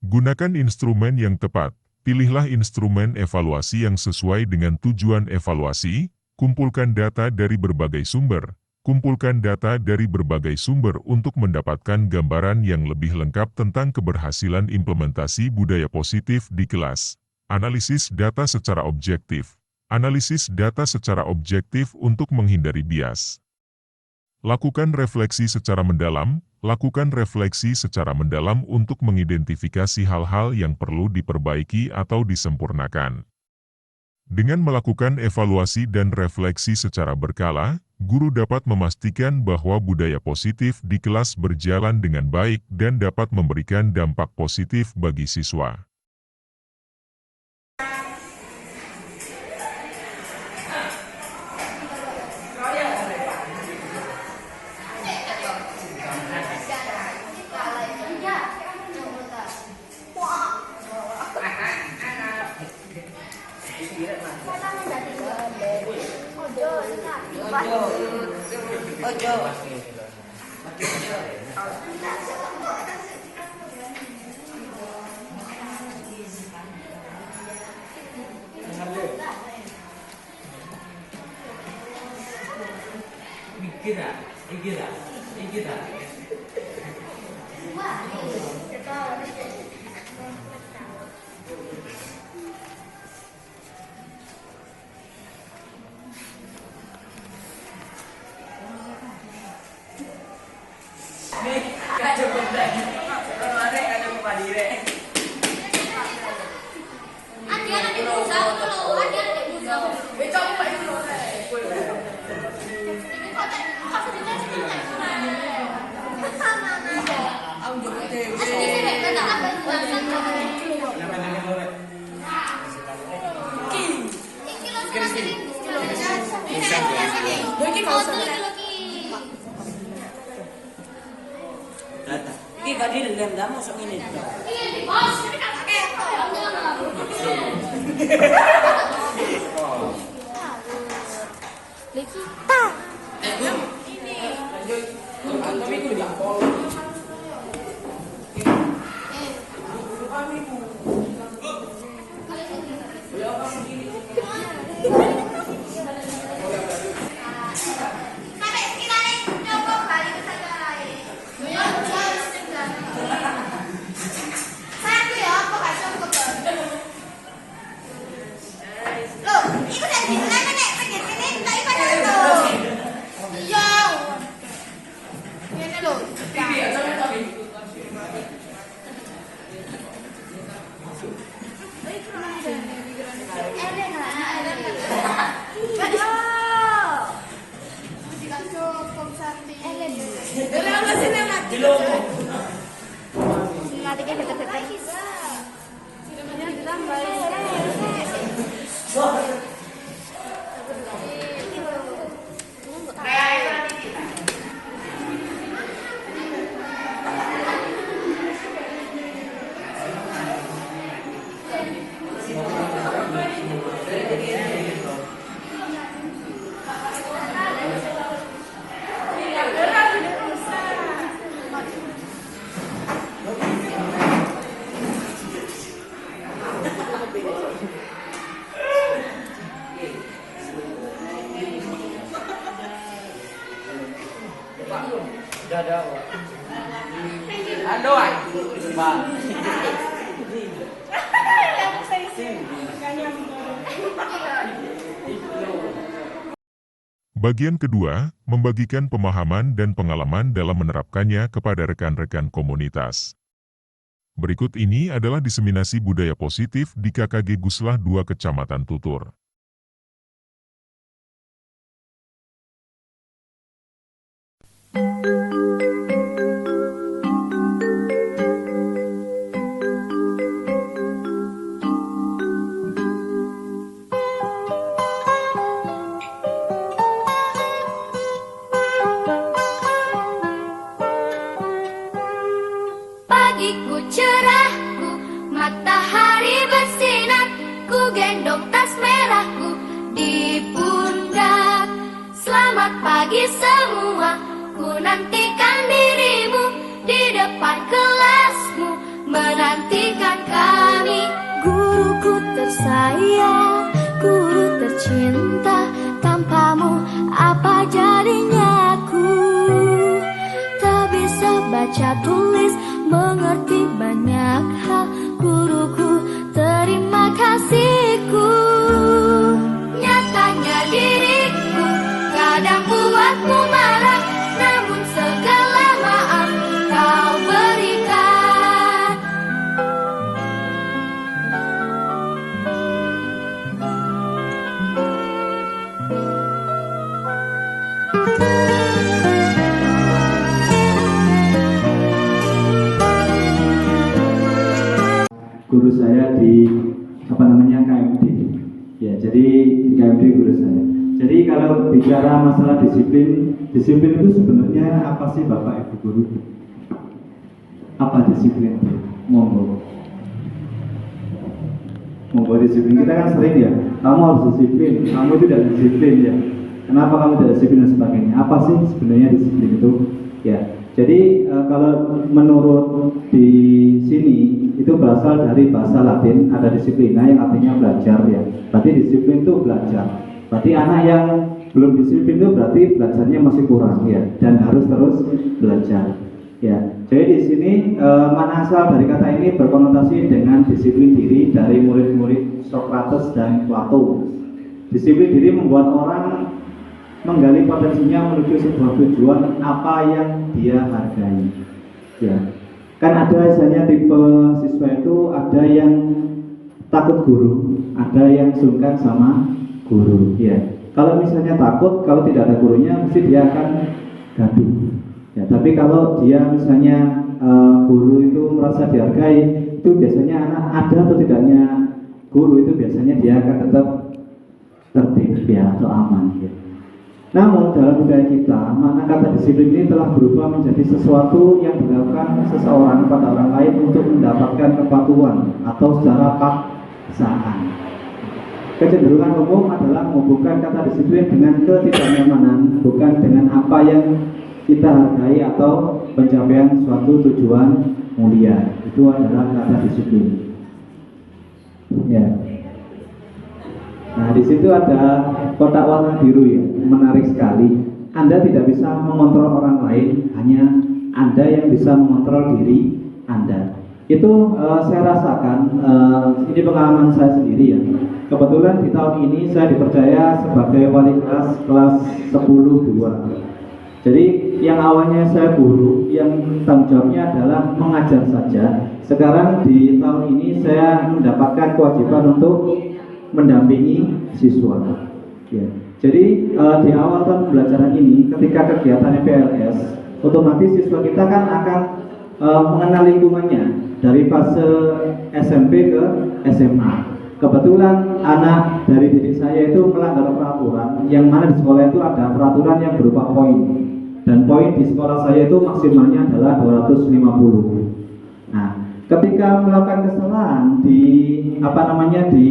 Gunakan instrumen yang tepat. Pilihlah instrumen evaluasi yang sesuai dengan tujuan evaluasi. Kumpulkan data dari berbagai sumber. Kumpulkan data dari berbagai sumber untuk mendapatkan gambaran yang lebih lengkap tentang keberhasilan implementasi budaya positif di kelas. Analisis data secara objektif. Analisis data secara objektif untuk menghindari bias. Lakukan refleksi secara mendalam. Lakukan refleksi secara mendalam untuk mengidentifikasi hal-hal yang perlu diperbaiki atau disempurnakan. Dengan melakukan evaluasi dan refleksi secara berkala, guru dapat memastikan bahwa budaya positif di kelas berjalan dengan baik dan dapat memberikan dampak positif bagi siswa. Sudah ada. Aduh, Mbak. Bagian kedua, membagikan pemahaman dan pengalaman dalam menerapkannya kepada rekan-rekan komunitas. Berikut ini adalah diseminasi budaya positif di KKG Guslah 2 Kecamatan Tutur. Pagiku cerahku, matahari bersinar, ku gendong tas merahku di pundak. Selamat pagi semua, ku nantikan dirimu di depan kelasmu, menantikan kami. Guruku tersayang, guru tercinta, tanpamu apa jadinya aku? Tak bisa baca tulis, mengerti banyak hal, guruku terima kasihku. Nyatanya diriku kadang buatmu marah, namun segala maaf kau berikan. Guru saya di KMD. Ya, jadi di KMD guru saya. Jadi kalau bicara masalah disiplin itu sebenarnya apa sih Bapak Ibu guru? Apa disiplin itu? Monggo disiplin. Kita kan sering ya, kamu harus disiplin, kamu tidak disiplin ya. Kenapa kamu tidak disiplin dan sebagainya? Apa sih sebenarnya disiplin itu? Ya, jadi kalau menurut di sini itu berasal dari bahasa Latin, ada disiplina yang artinya belajar ya. Berarti disiplin itu belajar. Berarti anak yang belum disiplin itu berarti belajarnya masih kurang ya, dan harus terus belajar. Ya, jadi di sini mana asal dari kata ini berkonotasi dengan disiplin diri dari murid-murid Socrates dan Plato. Disiplin diri membuat orang menggali potensinya menuju sebuah tujuan apa yang dia hargai. Ya, kan ada misalnya tipe siswa itu ada yang takut guru, ada yang sungkan sama guru. Ya, kalau misalnya takut, kalau tidak ada gurunya, mesti dia akan gaduh. Ya, tapi kalau dia misalnya guru itu merasa dihargai, itu biasanya anak ada atau tidaknya guru itu biasanya dia akan tetap tertib ya atau aman. Ya. Namun dalam budaya kita, makna kata disiplin ini telah berubah menjadi sesuatu yang dilakukan seseorang pada orang lain untuk mendapatkan kepatuhan atau secara paksaan. Kecenderungan umum adalah menghubungkan kata disiplin dengan ketidaknyamanan, bukan dengan apa yang kita hargai atau pencapaian suatu tujuan mulia. Itu adalah kata disiplin. Ya. Nah, di situ ada kotak warna biru ya, menarik sekali. Anda tidak bisa mengontrol orang lain, hanya Anda yang bisa mengontrol diri Anda. Itu saya rasakan, ini pengalaman saya sendiri ya. Kebetulan di tahun ini saya dipercaya sebagai wali kelas 10-2. Jadi yang awalnya saya guru, yang tanggung jawabnya adalah mengajar saja. Sekarang di tahun ini saya mendapatkan kewajiban untuk mendampingi siswa. Ya. Jadi di awal tahun pembelajaran ini, ketika kegiatan PLS, otomatis siswa kita kan akan mengenal lingkungannya dari fase SMP ke SMA. Kebetulan anak dari didik saya itu melanggar peraturan, yang mana di sekolah itu ada peraturan yang berupa poin. Dan poin di sekolah saya itu maksimalnya adalah 250. Nah, ketika melakukan kesalahan di di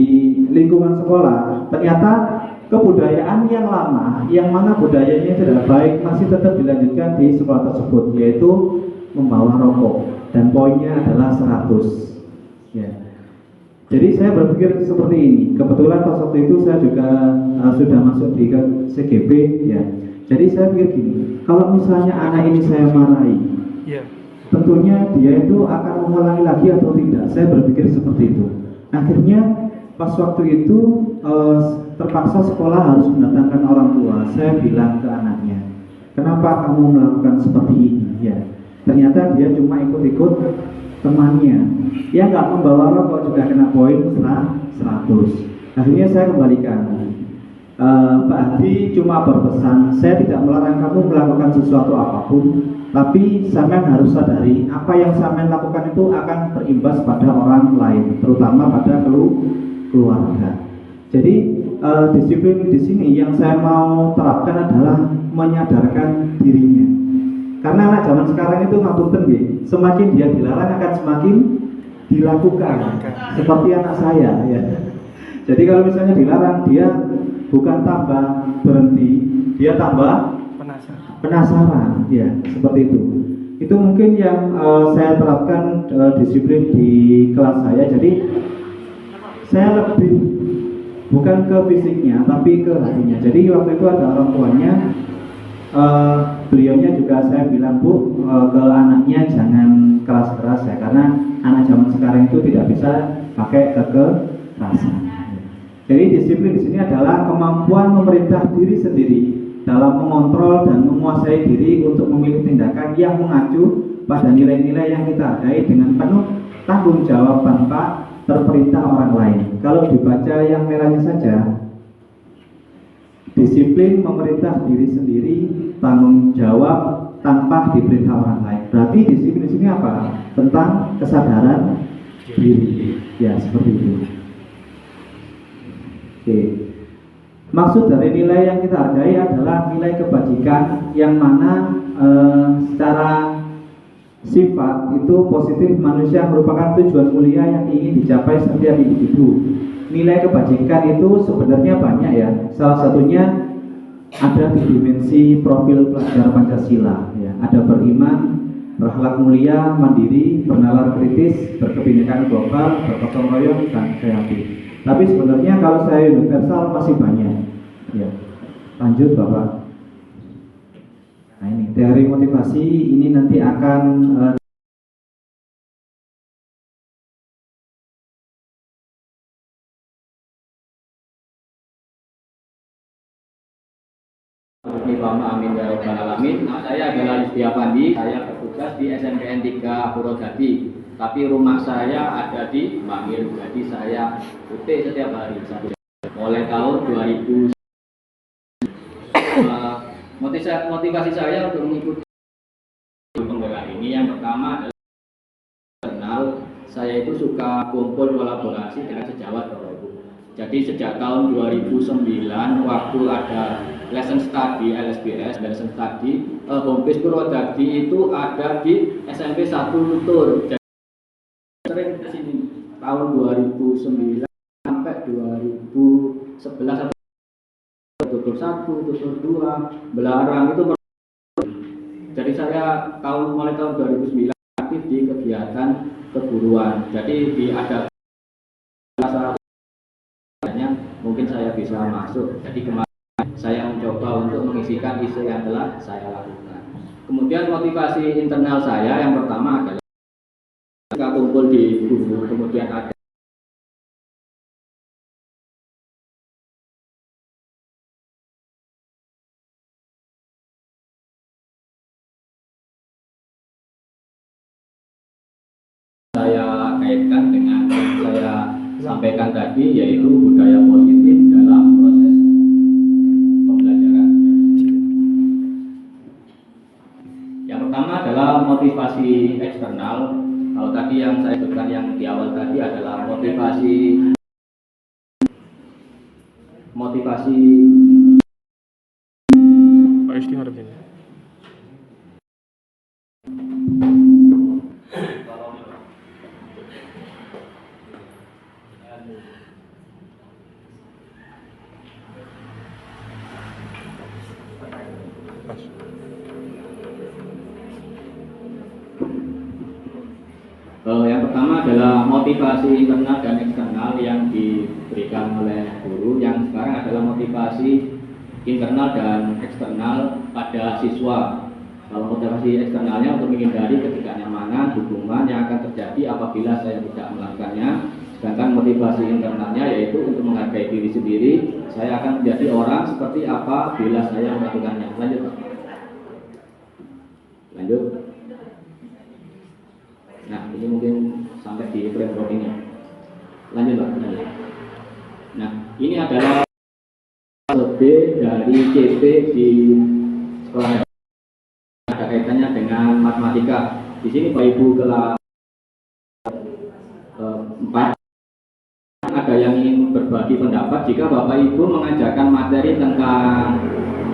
lingkungan sekolah, ternyata kebudayaan yang lama, yang mana budayanya tidak baik, masih tetap dilanjutkan di sekolah tersebut, yaitu membawa rokok, dan poinnya adalah 100. Ya. Jadi saya berpikir seperti ini. Kebetulan pas waktu itu saya juga sudah masuk di CGP, ya. Jadi saya pikir gini, kalau misalnya anak ini saya marahi, tentunya dia itu akan mengulangi lagi atau tidak. Saya berpikir seperti itu. Akhirnya pas waktu itu terpaksa sekolah harus mendatangkan orang tua. Saya bilang ke anaknya, kenapa kamu melakukan seperti ini? Ya, ternyata dia cuma ikut-ikut temannya. Dia nggak membawa rokok juga kena poin 100. Akhirnya saya kembalikan. Pak Hadi cuma berpesan, saya tidak melarang kamu melakukan sesuatu apapun, tapi sampean harus sadari apa yang sampean lakukan itu akan berimbas pada orang lain, terutama pada keluarga. Jadi disiplin di sini yang saya mau terapkan adalah menyadarkan dirinya. Karena anak zaman sekarang itu ngapunten nggih, semakin dia dilarang akan semakin dilakukan. Seperti anak saya ya. Jadi kalau misalnya dilarang, dia bukan tambah berhenti, dia tambah penasaran, ya seperti itu. Itu mungkin yang saya terapkan disiplin di kelas saya. Jadi saya lebih bukan ke fisiknya, tapi ke hatinya. Jadi waktu itu ada orang tuanya, beliaunya juga saya bilang, Bu, ke anaknya jangan keras-keras ya, karena anak zaman sekarang itu tidak bisa pakai kekerasan. Jadi disiplin di sini adalah kemampuan memerintah diri sendiri dalam mengontrol dan menguasai diri untuk memilih tindakan yang mengacu pada nilai-nilai yang kita hargai dengan penuh tanggung jawab tanpa terperintah orang lain. Kalau dibaca yang merahnya saja, disiplin memerintah diri sendiri, tanggung jawab tanpa diperintah orang lain. Berarti disiplin di sini apa? Tentang kesadaran diri. Ya, seperti itu. Oke. Maksud dari nilai yang kita hargai adalah nilai kebajikan yang mana secara sifat itu positif manusia merupakan tujuan mulia yang ingin dicapai setiap individu. Nilai kebajikan itu sebenarnya banyak ya. Salah satunya ada di dimensi profil pelajar Pancasila ya. Ada beriman, berakhlak mulia, mandiri, bernalar kritis, berkebinekaan global, bergotong royong, dan kreatif. Tapi sebenarnya kalau saya universal masih banyak. Ya. Lanjut Bapak. Nah ini teori motivasi ini nanti akan Amin ya rabbal alamin. Saya adalah Rizky Afandi. Saya bertugas di SMPN 3 Purwodadi. Tapi rumah saya ada di Bangil. Jadi saya putih setiap hari. Mulai tahun 2000. Motivasi saya untuk mengikuti penggerak ini yang pertama adalah kenal. Saya itu suka kumpul kolaborasi dengan sejawat Bapak Ibu. Jadi sejak tahun 2009 waktu ada lesson study LSBS, lesson study homebase Purwodadi itu ada di SMP 1 Lutur. Jadi sering ke sini tahun 2009 sampai 2011 tutur 1, tutur 2, Belarang itu. Jadi saya mulai tahun 2009 aktif di kegiatan keguruan. Jadi ada mungkin saya bisa masuk. Jadi kemarin saya mencoba untuk mengisikan isu yang telah saya lakukan. Kemudian motivasi internal saya yang pertama adalah kita kumpul di guru, kemudian ada saya kaitkan dengan yang saya sampaikan tadi, yaitu budaya positif dalam proses pembelajaran. Yang pertama adalah motivasi eksternal. Kalau tadi yang saya sebutkan yang di awal tadi adalah motivasi yang pertama adalah motivasi internal dan eksternal yang diberikan oleh guru. Yang sekarang adalah motivasi internal dan eksternal pada siswa. Kalau motivasi eksternalnya untuk menghindari ketidaknyamanan hubungan yang akan terjadi apabila saya tidak melakukannya. Sedangkan motivasi internalnya yaitu untuk menghargai diri sendiri. Saya akan menjadi orang seperti apa bila saya melakukannya. Lanjut Pak. Lanjut. Nah, ini mungkin sampai di framework ini. Lanjut Pak. Lanjut. Nah, ini adalah lebih dari CP di sekolah. Ada kaitannya dengan matematika. Di sini Bapak Ibu kelas 4 ada yang ingin berbagi pendapat. Jika Bapak Ibu mengajarkan materi tentang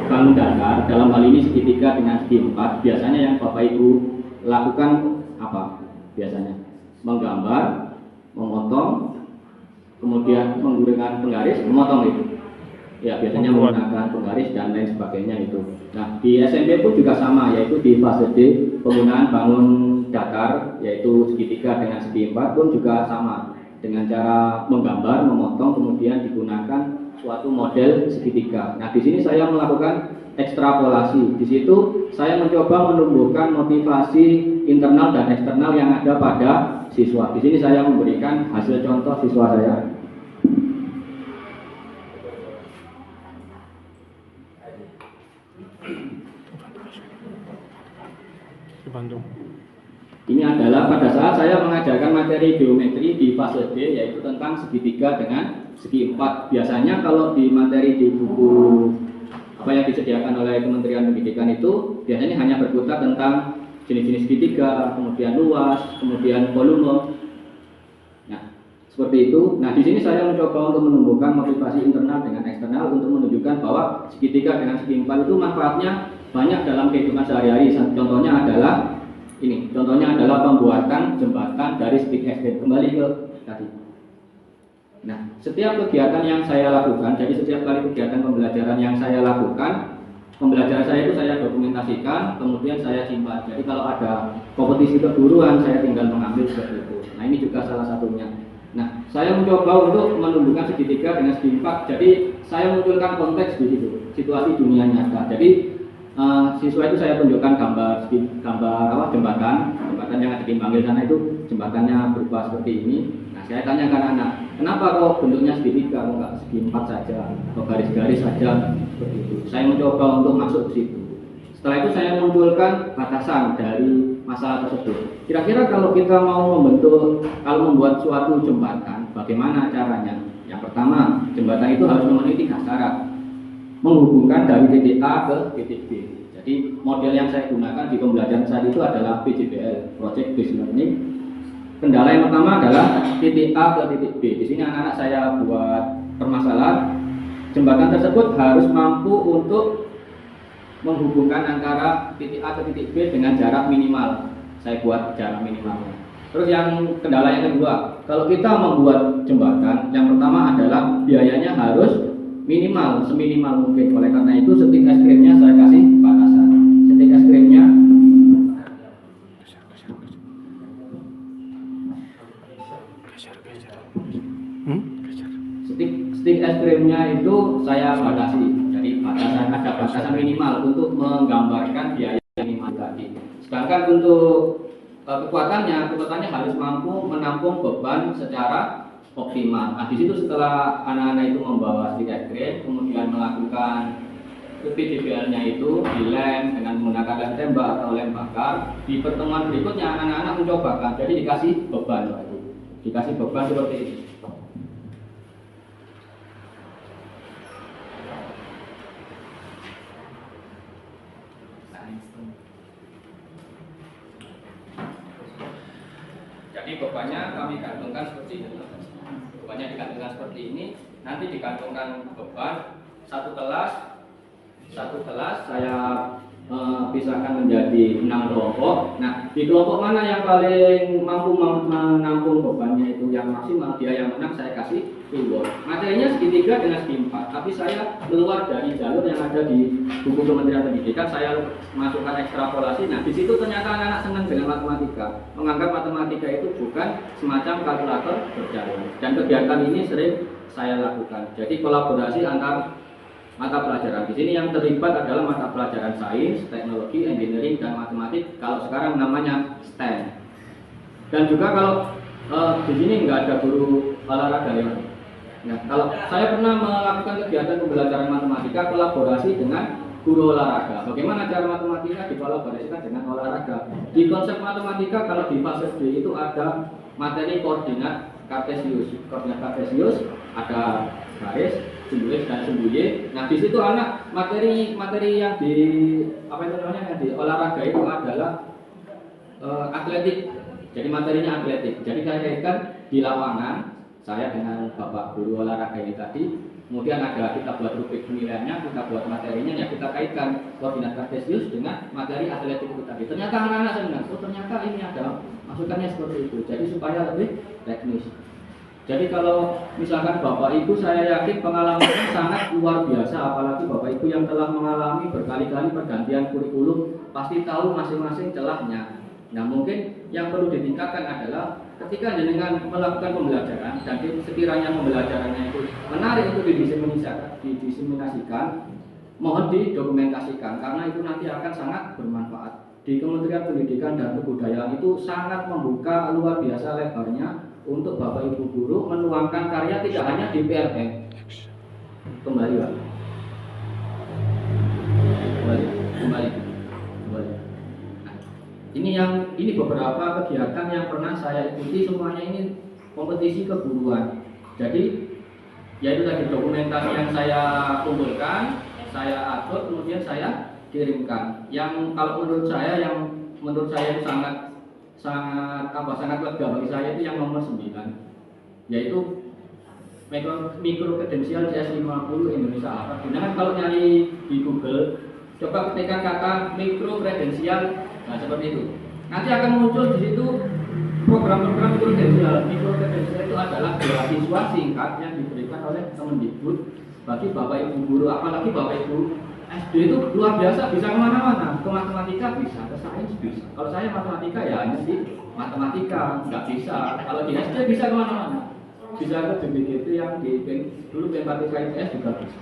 bangun dasar, dalam hal ini segitiga dengan segi 4, biasanya yang Bapak Ibu lakukan apa? Biasanya menggambar, memotong, kemudian menggunakan penggaris, memotong itu. Ya, biasanya menggunakan penggaris dan lain sebagainya itu. Nah, di SMP pun juga sama, yaitu di fase D penggunaan bangun datar, yaitu segitiga dengan segi 4 pun juga sama, dengan cara menggambar, memotong, kemudian digunakan suatu model segitiga. Nah, di sini saya melakukan ekstrapolasi. Di situ saya mencoba menumbuhkan motivasi internal dan eksternal yang ada pada siswa. Di sini saya memberikan hasil contoh siswa saya. Ini adalah pada saat saya mengajarkan materi geometri di fase D, yaitu tentang segitiga dengan segi 4. Biasanya kalau di materi di buku apa yang disediakan oleh Kementerian Pendidikan itu biasanya hanya berputar tentang jenis-jenis segitiga, kemudian luas, kemudian volume. Nah, seperti itu. Nah, di sini saya mencoba untuk menumbuhkan motivasi internal dengan eksternal untuk menunjukkan bahwa segitiga dengan segi 4 itu manfaatnya banyak dalam kehidupan sehari-hari. Contohnya adalah ini, contohnya adalah pembuatan jembatan dari stick SD. Kembali ke tadi. Nah, setiap kegiatan yang saya lakukan, jadi setiap kali kegiatan pembelajaran yang saya lakukan, pembelajaran saya itu saya dokumentasikan, kemudian saya simpan. Jadi kalau ada kompetisi keguruan, saya tinggal mengambil seperti itu. Nah, ini juga salah satunya. Nah, saya mencoba untuk menumbuhkan segitiga dengan segi 4. Jadi saya munculkan konteks di situ, situasi dunia nyata. Jadi siswa itu saya tunjukkan gambar jembatan yang ada di Banggil sana itu jembatannya berupa seperti ini. Nah, saya tanyakan anak, kenapa kok bentuknya segitiga, kok nggak segi 4 saja atau garis-garis saja seperti itu. Saya mencoba untuk masuk ke situ. Setelah itu saya munculkan batasan dari masalah tersebut. Kira-kira kalau kita mau membuat suatu jembatan, bagaimana caranya? Yang pertama, jembatan itu harus memenuhi 3 syarat. Menghubungkan dari titik A ke titik B. Jadi model yang saya gunakan di pembelajaran saat itu adalah PJBL, Project Based Learning. Kendala yang pertama adalah titik A ke titik B. Di sini anak-anak saya buat permasalahan. Jembatan tersebut harus mampu untuk menghubungkan antara titik A ke titik B dengan jarak minimal. Saya buat jarak minimalnya. Terus yang kendala yang kedua, kalau kita membuat jembatan, yang pertama adalah biayanya harus minimal, seminimal mungkin. Oleh karena itu stik es krimnya saya kasih batasan. Stik es krimnya stik es krimnya itu saya batasi. Jadi ada batasan minimal untuk menggambarkan biaya minimal tadi. Sedangkan untuk kekuatannya harus mampu menampung beban secara optimal. Nah, di situ setelah anak-anak itu membawa stik es krim, kemudian melakukan PJBL-nya itu dilem dengan menggunakan lem tembak atau lem bakar. Di pertemuan berikutnya anak-anak mencobakan, jadi dikasih beban, dikasih beban seperti ini. Jadi bebannya kami gantungkan seperti ini. Bebannya digantungkan seperti ini. Nanti digantungkan beban satu kelas saya pisahkan menjadi 6 kelompok. Nah, di kelompok mana yang paling mampu menampung bebannya itu yang maksimal, dia yang menang, saya kasih reward. Materinya segitiga dengan segi 4, tapi saya keluar dari jalur yang ada di buku Kementerian Pendidikan, saya masukkan ekstrapolasi. Nah, di situ ternyata anak-anak senang dengan matematika, menganggap matematika itu bukan semacam kalkulator berjalan. Dan kegiatan ini sering saya lakukan. Jadi kolaborasi antar mata pelajaran. Di sini yang terlibat adalah mata pelajaran pelajaran sains, teknologi, engineering, dan matematik. Kalau sekarang namanya STEM. Dan juga kalau di sini nggak ada guru olahraga ya. Nah, kalau saya pernah melakukan kegiatan pembelajaran matematika kolaborasi dengan guru olahraga. Bagaimana cara matematika dikolaborasikan dengan olahraga? Di konsep matematika kalau di fase D itu ada materi koordinat kartesius. Koordinat kartesius ada garis, simbolis dan sembuye. Nah, di situ anak materi yang di yang di olahraga itu adalah atletik. Jadi materinya atletik. Jadi saya kaitkan di lapangan saya dengan bapak guru olahraga ini tadi. Kemudian ada kita buat rubrik penilaiannya, kita buat materinya, ya kita kaitkan koordinat kartesius dengan materi atletik itu tadi. Ternyata anak-anak senang. Oh ternyata ini ada masukannya seperti itu. Jadi supaya lebih teknis. Jadi kalau misalkan bapak ibu saya yakin pengalamannya sangat luar biasa, apalagi bapak ibu yang telah mengalami berkali-kali pergantian kurikulum pasti tahu masing-masing celahnya. Nah mungkin yang perlu ditingkatkan adalah ketika jenengan melakukan pembelajaran dan sekiranya pembelajarannya itu menarik untuk didiseminasikan, mohon didokumentasikan karena itu nanti akan sangat bermanfaat. Di Kementerian Pendidikan dan Kebudayaan itu sangat membuka luar biasa lebarnya untuk Bapak Ibu guru menuangkan karya tidak hanya di PRM. Kembali Pak. Kembali. Ini beberapa kegiatan yang pernah saya ikuti, semuanya ini kompetisi keguruan. Jadi yaitu tadi dokumentasi yang saya kumpulkan, saya atur, kemudian saya kirimkan. Yang kalau menurut saya itu sangat lega bagi saya itu yang nomor 9, yaitu mikro kredensial CS50 Indonesia apa. Nah, kalau nyari di Google, coba ketikkan kata mikro kredensial. Nah seperti itu. Nanti akan muncul di situ program-program mikro kredensial. Mikro kredensial itu adalah beasiswa singkat yang diberikan oleh Kemendikbud bagi bapak ibu guru, apalagi bapak ibu SD itu luar biasa, bisa kemana-mana. Ke matematika bisa, ke sains bisa. Kalau saya matematika ya hanya di matematika, nggak bisa. Kalau di SD bisa kemana-mana. Bisa ke BPGT yang di dulu BMPTK IPS juga bisa.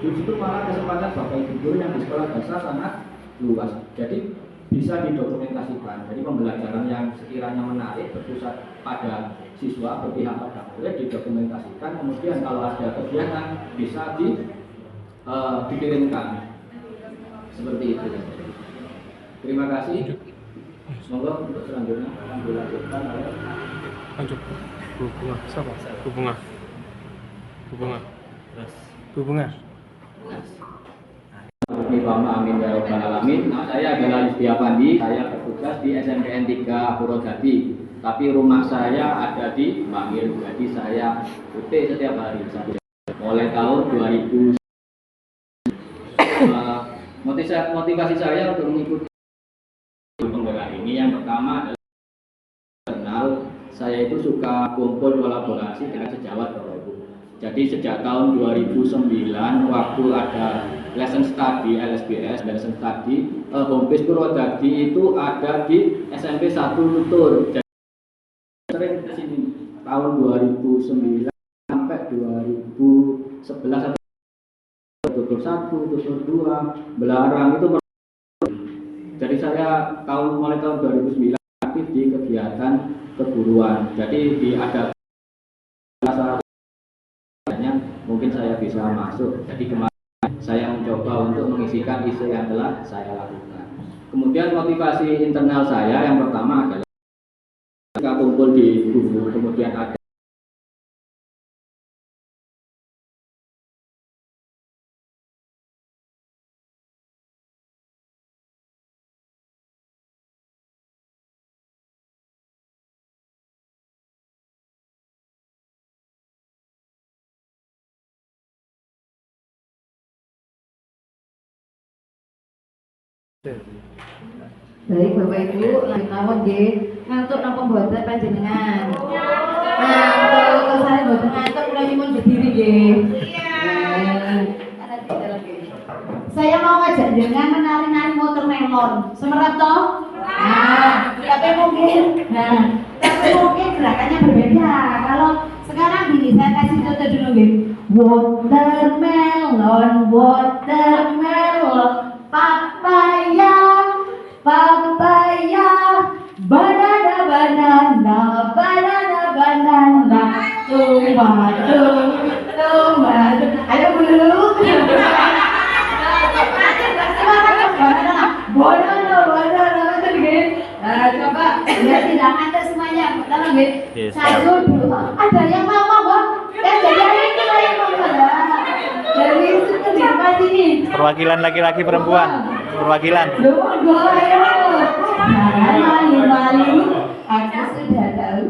Di situ malah kesempatan bapak ibu guru yang di sekolah dasar sangat luas. Jadi bisa didokumentasikan. Jadi pembelajaran yang sekiranya menarik berpusat pada siswa, berpihak pada murid didokumentasikan. Kemudian kalau ada kegiatan bisa dikirimkan. Seperti itu. Terima kasih. Semoga untuk selanjutnya akan dilanjutkan oleh lanjut bunga. Amin ya rabbal alamin. Saya adalah Yustia Pandi. Saya bertugas di SMPN 3 Purwodadi. Tapi rumah saya ada di Bangil. Jadi saya UT setiap hari. Mulai tahun 2000. Motivasi saya untuk mengikuti penggerak ini yang pertama adalah kenal. Saya itu suka kumpul kolaborasi dengan sejawat Bapak Ibu. Jadi sejak tahun 2009 waktu ada lesson study LSBS, lesson study homebase Purwodadi itu ada di SMP 1 Tutur. Jadi sering ke sini tahun 2009 sampai 2011 Tutur 1, Tutur 2, Belarang itu. Jadi saya mulai tahun 2009 aktif di kegiatan keguruan. Jadi ada mungkin saya bisa masuk. Jadi kemarin saya mencoba untuk mengisikan isu yang telah saya lakukan. Kemudian motivasi internal saya yang pertama adalah kita kumpul di guru, kemudian ada Baik Bapak Ibu, lanjut nggih. Ngantuk napa mboten panjenengan? Ngantuk, saya mboten ngantuk kula nyuwun berdiri nggih. Saya mau ngajak jenengan menari-nari motor melon. Semerap toh? Tapi mungkin gerakannya berbeda. Kalau sekarang gini, saya kasih contoh dulu nggih. Watermelon, watermelon. Ayo dulu. Bodoh itu gitu. Coba biar tidak ngantuk semuanya. Pertama gitu. 1, 2. Ada yang mau kok? Jadi ada itu yang mau dari itu ke di depan sini. Perwakilan laki-laki perempuan. Perwakilan. Ayo. Malu. Aku sudah tahu.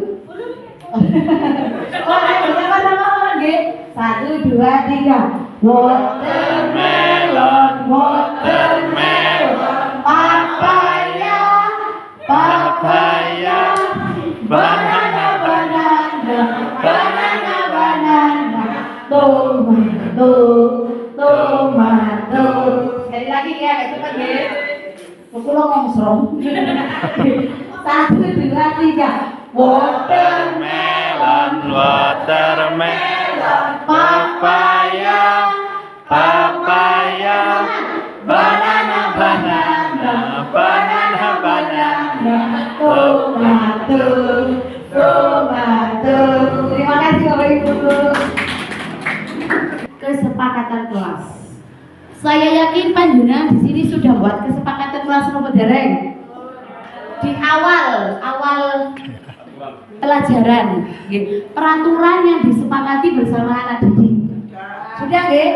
Ayo sama-sama gitu. 1, 2, 3. Watermelon, papaya, banana, tomato. Sekali lagi ya, cepat ya. Aku lo ngomong serong. 1, 2, 3. Watermelon, papaya, banana, tomato. Terima kasih Bapak Ibu. Kesepakatan kelas. Saya yakin panjenengan di sini sudah buat kesepakatan kelas nomor dereng. Di awal pelajaran, peraturan yang disepakati bersama anak didik. Sudah nggih?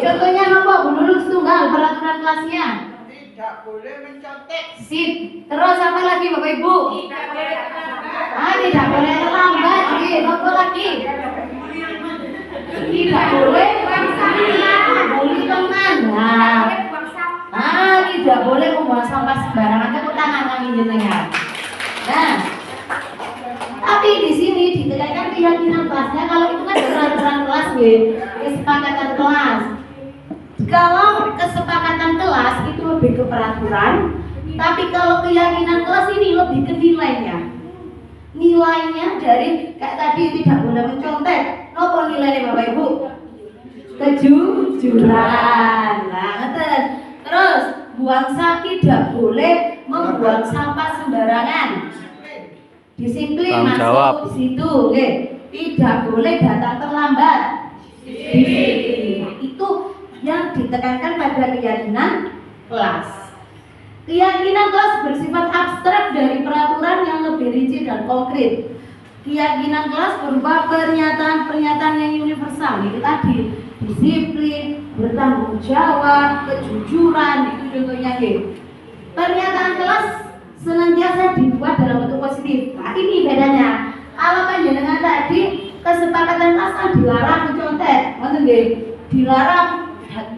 Contohnya apa? Menurut tunggal peraturan kelasnya. Tidak boleh mencontek. Sip. Terus apa lagi Bapak Ibu? Tidak boleh terlambat. Apa lagi? Tidak boleh bully teman. Tidak boleh membuang sampah sembarangan. Tepuk tangan kami jenengan. Nah, tapi di sini ditekankan keyakinan kelasnya. Kalau itu kan peraturan kelas, kesepakatan kelas. Kalau kesepakatan kelas itu lebih ke peraturan, tapi kalau keyakinan kelas ini lebih ke nilainya. Nilainya dari kayak tadi tidak boleh mencontek. Apa nilainya Bapak Ibu? Kejujuran. Nah, terus tidak boleh membuang sampah sembarangan. Disiplin masuk di situ, tidak boleh datang terlambat. Disiplin. Itu yang ditekankan pada keyakinan kelas. Keyakinan kelas bersifat abstrak dari peraturan yang lebih rinci dan konkret. Keyakinan kelas berupa pernyataan-pernyataan yang universal, itu tadi disiplin, bertanggung jawab, kejujuran, itu contohnya Pernyataan kelas senantiasa dibuat dalam bentuk positif. Nah ini bedanya. Kalau panjenengan tadi kesepakatan kelas kan dilarang mencontek, dilarang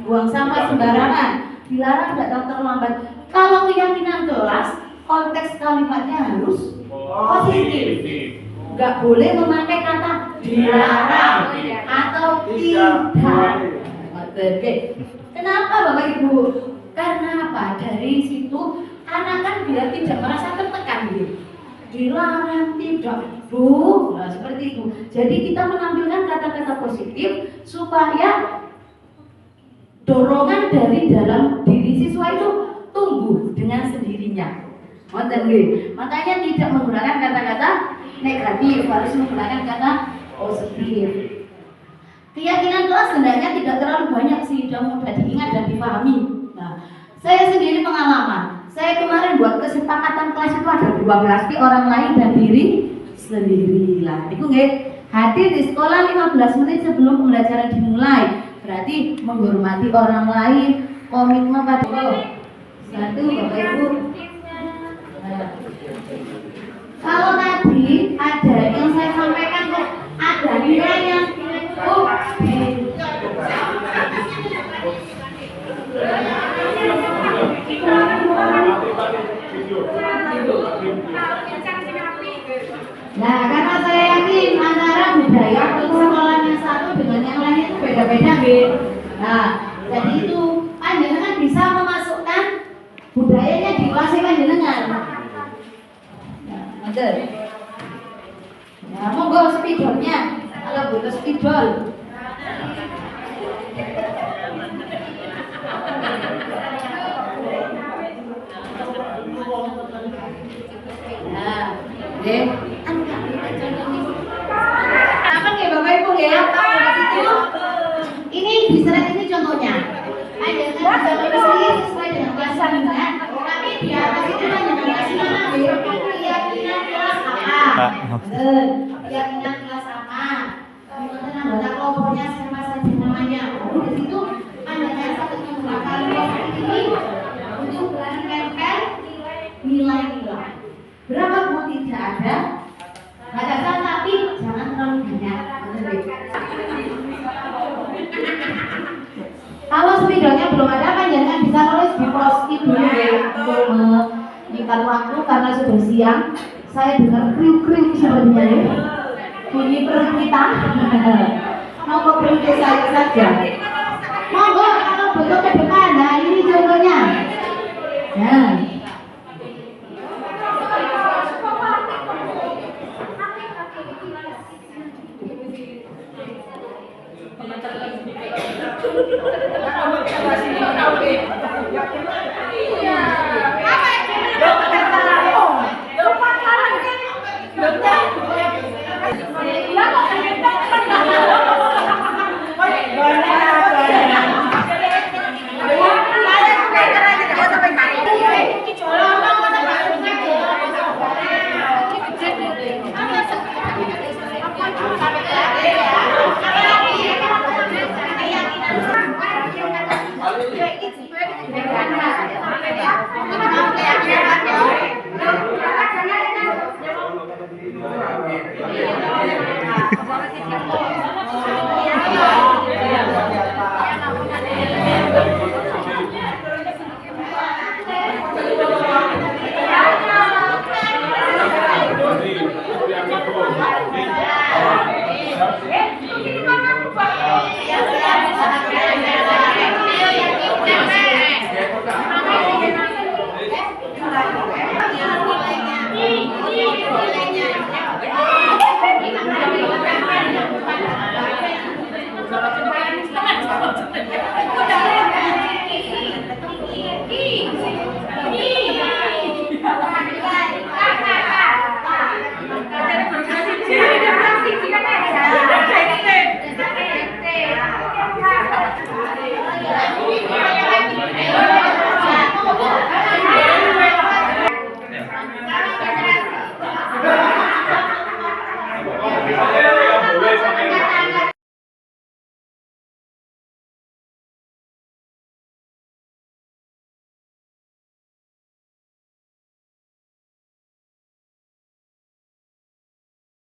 buang sampah sembarangan, dilarang datang terlambat. Kalau keyakinan kelas, konteks kalimatnya harus positif. Nggak boleh memakai kata dilarang atau tidak. Oke. Kenapa Bapak Ibu? Karena apa? Dari situ anak kan biar tidak merasa tertekan dilarang tidak, nah, seperti itu. Jadi kita menampilkan kata-kata positif supaya dorongan dari dalam diri siswa itu tumbuh dengan sendirinya. Makanya tidak menggunakan kata-kata negatif, harus menggunakan kata positif. Keyakinan kelas hendaknya tidak terlalu banyak sih, dan mudah diingat dan dipahami. Nah, saya sendiri pengalaman. Saya kemarin buat kesepakatan kelas itu ada 12 orang lain dan diri sendiri lah. Itu hadir di sekolah 15 menit sebelum pembelajaran dimulai. Berarti menghormati orang lain, komitmen pada satu Bapak Ibu. Nah, kalau tadi ada yang saya sampaikan kok ada nilainya. Nah, karena saya yakin antara budaya untuk sekolah yang satu dengan yang lain itu beda-beda, Nah, jadi itu panjenengan bisa memasukkan budayanya di kelas panjenengan. Nah, betul. Nah, monggo spidolnya. Kalau butuh spidol. Nah, apa nih Bapak yang ingat kelas apa, kemudian anggota kelompoknya siapa saja namanya. Di situ Anda satu menggunakan kelompok ini untuk menempel nilai-nilai. Berapa pun tidak ada batasan, tapi jangan terlalu banyak. Kalau setidaknya belum ada kan jangan bisa nulis di post-it dulu ya untuk menyingkat waktu karena sudah siang. Saya dengar kriuk-kriuk sebenarnya ya. Bunyi perut kita. Monggo perut saya saja. Monggo kalau betul ke depan. Nah ini contohnya. Nah.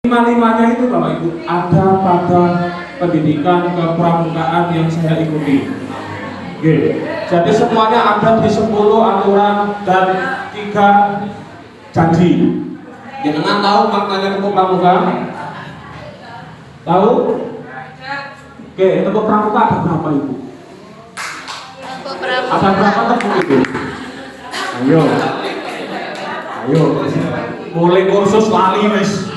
Lima-limanya itu Bapak Ibu ada pada pendidikan kepramukaan yang saya ikuti. Oke. Jadi semuanya ada di 10 aturan dan 3 janji. Jangan tahu maknanya tepuk pramuka? Tahu? Oke, tepuk pramuka ada berapa Ibu? Ada berapa tepuk itu? Ayo. Ayo. Mulai kursus lali wis.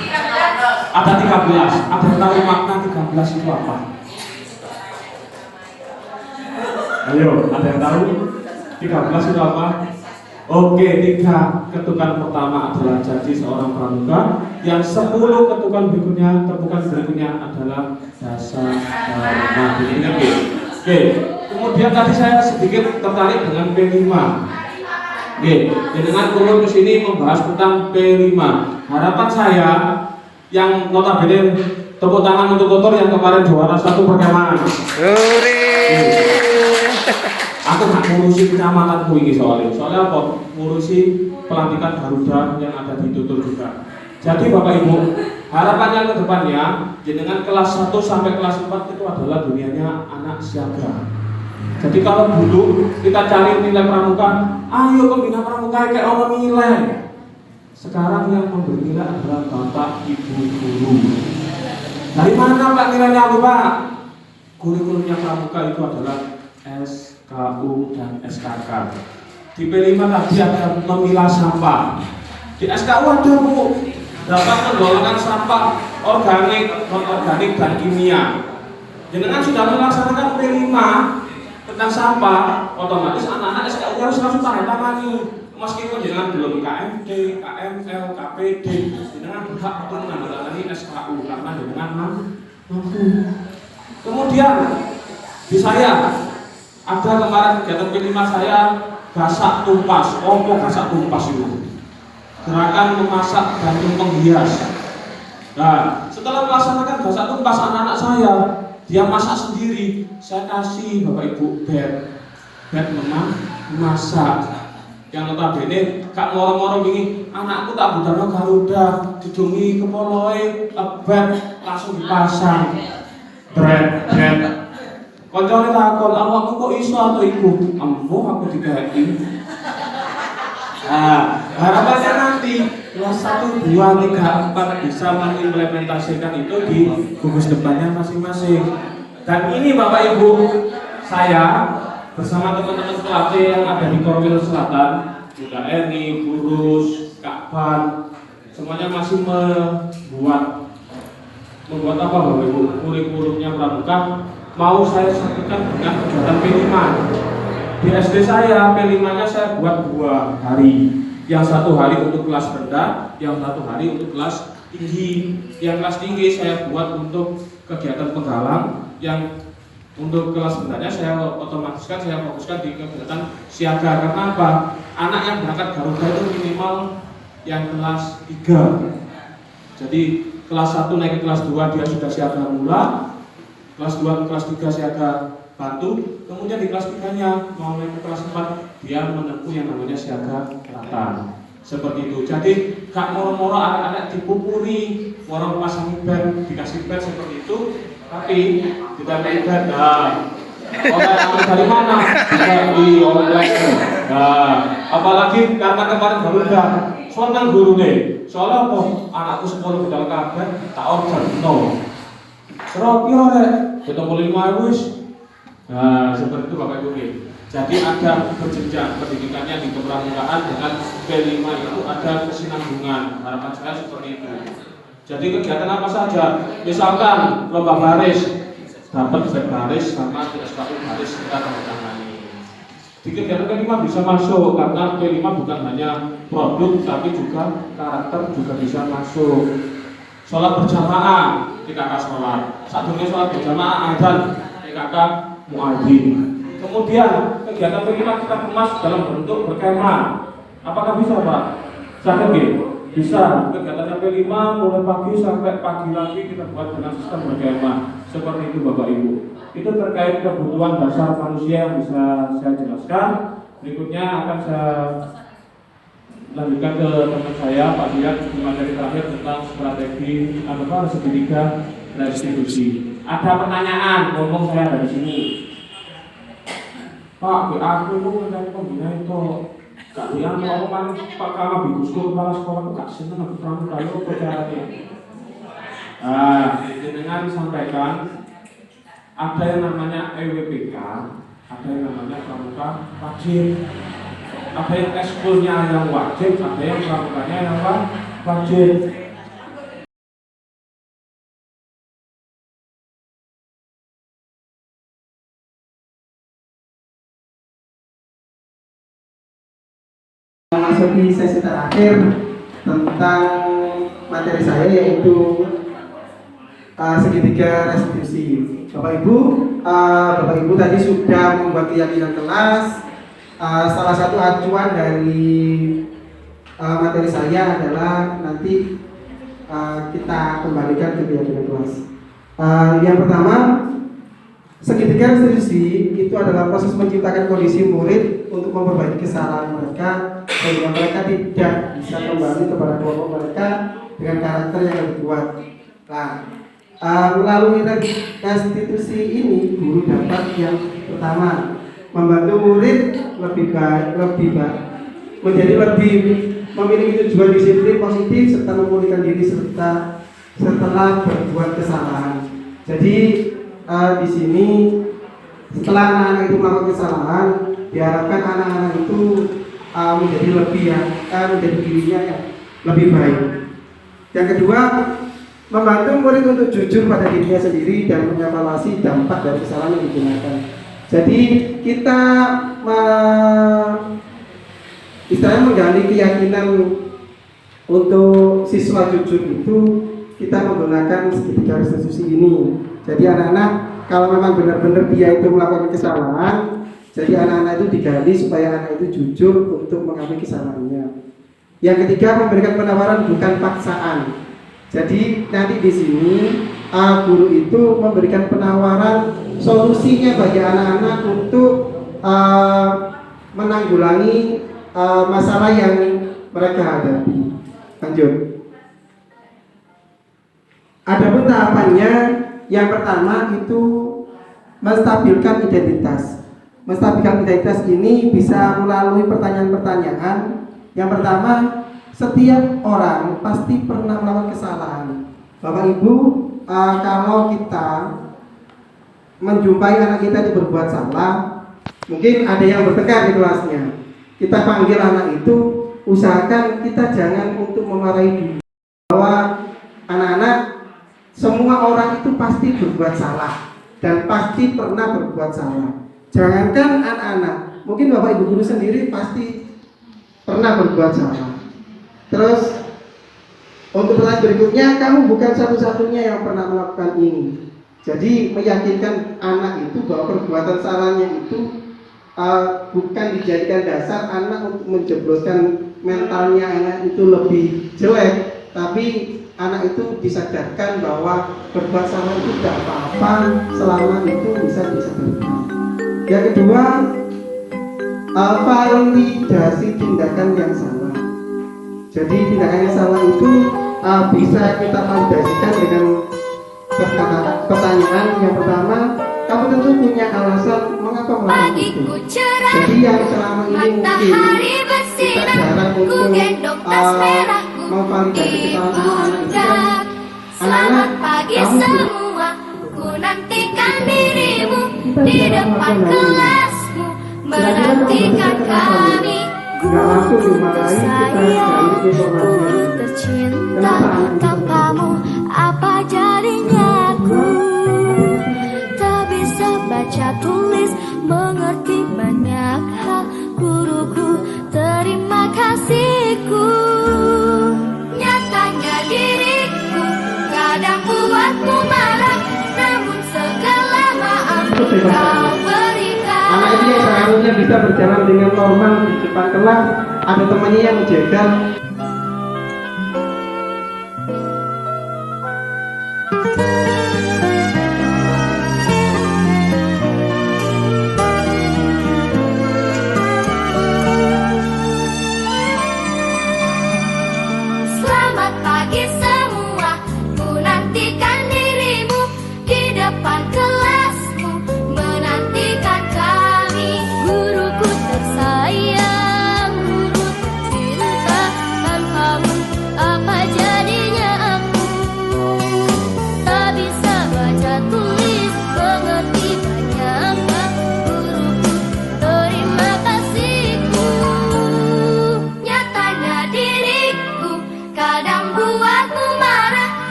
Ada 13, ada yang tahu makna 13 itu apa? Ayo, ada yang tahu 13 itu apa? Oke, 3 ketukan pertama adalah janji seorang pramuka. Yang 10 ketukan berikutnya, tepukan berikutnya adalah dasar dharma. Oke, kemudian tadi saya sedikit tertarik dengan P5. Oke, dengan turun ke sini membahas tentang P5. Harapan saya yang notabene tepuk tangan untuk kotor yang kemarin juara 1 perkemahan. Aku nggak ngurusi kecamatanku ini soalnya apa? Ngurusi pelantikan Garuda yang ada di Tutur juga. Jadi Bapak Ibu, harapannya ke depannya jenengan kelas 1 sampai kelas 4 itu adalah dunianya anak siaga. Jadi kalau dulu kita cari nilai pramuka, ayo pembina pramuka kayak orang nilai. Sekarang yang memberi nilai adalah Bapak Ibu guru. Dari mana Pak nilainya Pak? Kurikulumnya pramuka itu adalah SKU dan SKK. Di P5 tadi ada memilah sampah. Di SKU ada Bu, dapat menggolongkan sampah organik, non-organik dan kimia. Jenengan sudah melaksanakan P5 tentang sampah, otomatis anak-anak SKU harus langsung tanda tangani. Meskipun jenengan belum KMD, KML, KPD, jenengan berhak untuk menandatangani SKU karena jenengan mampu. Kemudian di saya ada kemarin kegiatan P5 saya gasak tumpas. Gasak tumpas itu gerakan memasak gantung penghias. Nah, setelah melaksanakan bahasa itu pas anak-anak saya, dia masak sendiri, saya kasih Bapak Ibu bed memang masak. Yang notabene kak moro-moro wingi anakku tak budalno Garuda didungi kepoloe bed langsung dipasang. Bed. Koncone takon, awakmu kok iso atau ibu? Ampuh aku dikeheki. Nah, harapannya nanti kelas 1, 2, 3, 4 bisa mengimplementasikan itu di gugus depannya masing-masing. Dan ini Bapak Ibu, saya bersama teman-teman pelatih yang ada di Korwil Selatan, Bunda Eni, Burus, Kak Ban, semuanya masih membuat apa Bapak Ibu? Kurikulumnya pramuka mau saya satukan dengan kegiatan P5. Di SD saya P5-nya saya buat 2 hari. Yang 1 hari untuk kelas rendah, yang 1 hari untuk kelas tinggi. Yang kelas tinggi saya buat untuk kegiatan penggalang, yang untuk kelas rendahnya saya otomatiskan, saya fokuskan di kegiatan siaga. Karena apa? Anak yang berangkat Garuda itu minimal yang kelas 3. Jadi kelas 1 naik ke kelas 2 dia sudah siaga mula, kelas 2 ke kelas 3 siaga batu, kemudian di kelas 3-nya mau naik ke kelas 4 dia menempuh yang namanya siaga rata. Seperti itu. Jadi gak moro-moro anak-anak dipupuri, orang pasang bed, dikasih bed seperti itu, tapi ditempel bed. Nah, oleh dari mana? Dari oleh. Nah, apalagi karena kemarin Garuda, soalnya guru nih, soalnya apa? Anakku sekolah budal kabeh, tak order no. Serokio rek, 75 wis. Nah, seperti itu Bapak Ibu. Jadi ada berjenjang pendidikannya di kepramukaan dengan P5 itu ada kesinambungan. Harapan saya seperti itu. Jadi kegiatan apa saja? Misalkan lomba baris, dapat bed baris sama SKU baris kita tangani. Di kegiatan P5 bisa masuk karena P5 bukan hanya produk tapi juga karakter juga bisa masuk. Sholat berjamaah, TKK sholat. Satunya sholat berjamaah adzan, TKK muadzin. Kemudian kegiatan P5 kita kemas dalam bentuk berkemah. Apakah bisa Pak? Saya bisa. Kegiatan P5 mulai pagi sampai pagi lagi kita buat dengan sistem berkemah. Seperti itu Bapak Ibu. Itu terkait kebutuhan dasar manusia yang bisa saya jelaskan. Berikutnya akan saya lanjutkan ke teman saya Pak Dian di materi terakhir tentang strategi segitiga restitusi. Ada pertanyaan, ngomong saya dari sini. Pak, aku itu mencari pembina itu gak lihat ngomong kan Pak Kama Bigusku kepala sekolah itu gak seneng aku pramuka itu percaranya. Nah, dengan sampaikan ada yang namanya EWPK, ada yang namanya pramuka wajib, ada yang ekskulnya yang wajib, ada yang pramukanya yang wajib. Memasuki sesi terakhir tentang materi saya yaitu segitiga restitusi. Bapak Ibu tadi sudah membuat keyakinan kelas. Salah satu acuan dari materi saya adalah nanti kita kembalikan ke keyakinan kelas. Yang pertama, segitiga restitusi itu adalah proses menciptakan kondisi murid untuk memperbaiki kesalahan mereka sehingga mereka tidak bisa kembali kepada kelompok mereka dengan karakter yang lebih kuat. Nah, melalui restitusi ini guru dapat yang pertama membantu murid lebih baik, menjadi lebih memiliki tujuan disiplin positif serta memulihkan diri setelah berbuat kesalahan. Jadi di sini setelah anak-anak itu melakukan kesalahan, diharapkan anak-anak itu menjadi menjadi dirinya yang lebih baik. Yang kedua, membantu murid untuk jujur pada dirinya sendiri dan mengevaluasi dampak dari kesalahan yang digunakan. Jadi kita istilahnya menggali keyakinan untuk siswa jujur itu kita menggunakan segitiga restitusi ini. Jadi anak-anak kalau memang benar-benar dia itu melakukan kesalahan, jadi anak-anak itu digali supaya anak itu jujur untuk mengakui kesalahannya. Yang ketiga, memberikan penawaran bukan paksaan. Jadi nanti di sini guru itu memberikan penawaran solusinya bagi anak-anak untuk menanggulangi masalah yang mereka hadapi. Lanjut. Adapun tahapannya, yang pertama itu menstabilkan identitas. Menstabilkan identitas ini bisa melalui pertanyaan-pertanyaan. Yang pertama, setiap orang pasti pernah melakukan kesalahan. Bapak Ibu, kalau kita menjumpai anak kita di berbuat salah, mungkin ada yang bertengkar di kelasnya. Kita panggil anak itu, usahakan kita jangan untuk memarahi diri. Bahwa anak-anak, semua orang itu pasti berbuat salah dan pasti pernah berbuat salah. Jangankan anak-anak, mungkin Bapak Ibu guru sendiri pasti pernah berbuat salah. Terus untuk pertanyaan berikutnya, kamu bukan satu-satunya yang pernah melakukan ini. Jadi meyakinkan anak itu bahwa perbuatan salahnya itu bukan dijadikan dasar anak untuk menjebloskan mentalnya anak itu lebih jelek, tapi anak itu disadarkan bahwa berbuat salah itu tidak apa-apa selama itu bisa disadarkan. Yang kedua, validasi tindakan yang salah. Jadi tindakan yang salah itu bisa kita validasikan dengan pertanyaan yang pertama, kamu tentu punya alasan mengapa melakukan itu. Jadi yang selama ini mungkin kita jarang untuk memvalidasi kesalahan anak-anak itu kan, anak-anak kamu semua, ku nantikan dirimu di depan kelasmu, menantikan kami. Gak langsung dimarahi, kita gali informasinya. Tercinta tanpamu, apa jadinya aku? Tak bisa baca tulis, mengerti banyak hal. Guruku, terima kasihku. Nyatanya diriku kadang buatmu marah, namun segala maaf kau berikan. Anak ini yang seharusnya bisa berjalan dengan normal di depan kelas, ada temannya yang menjegal.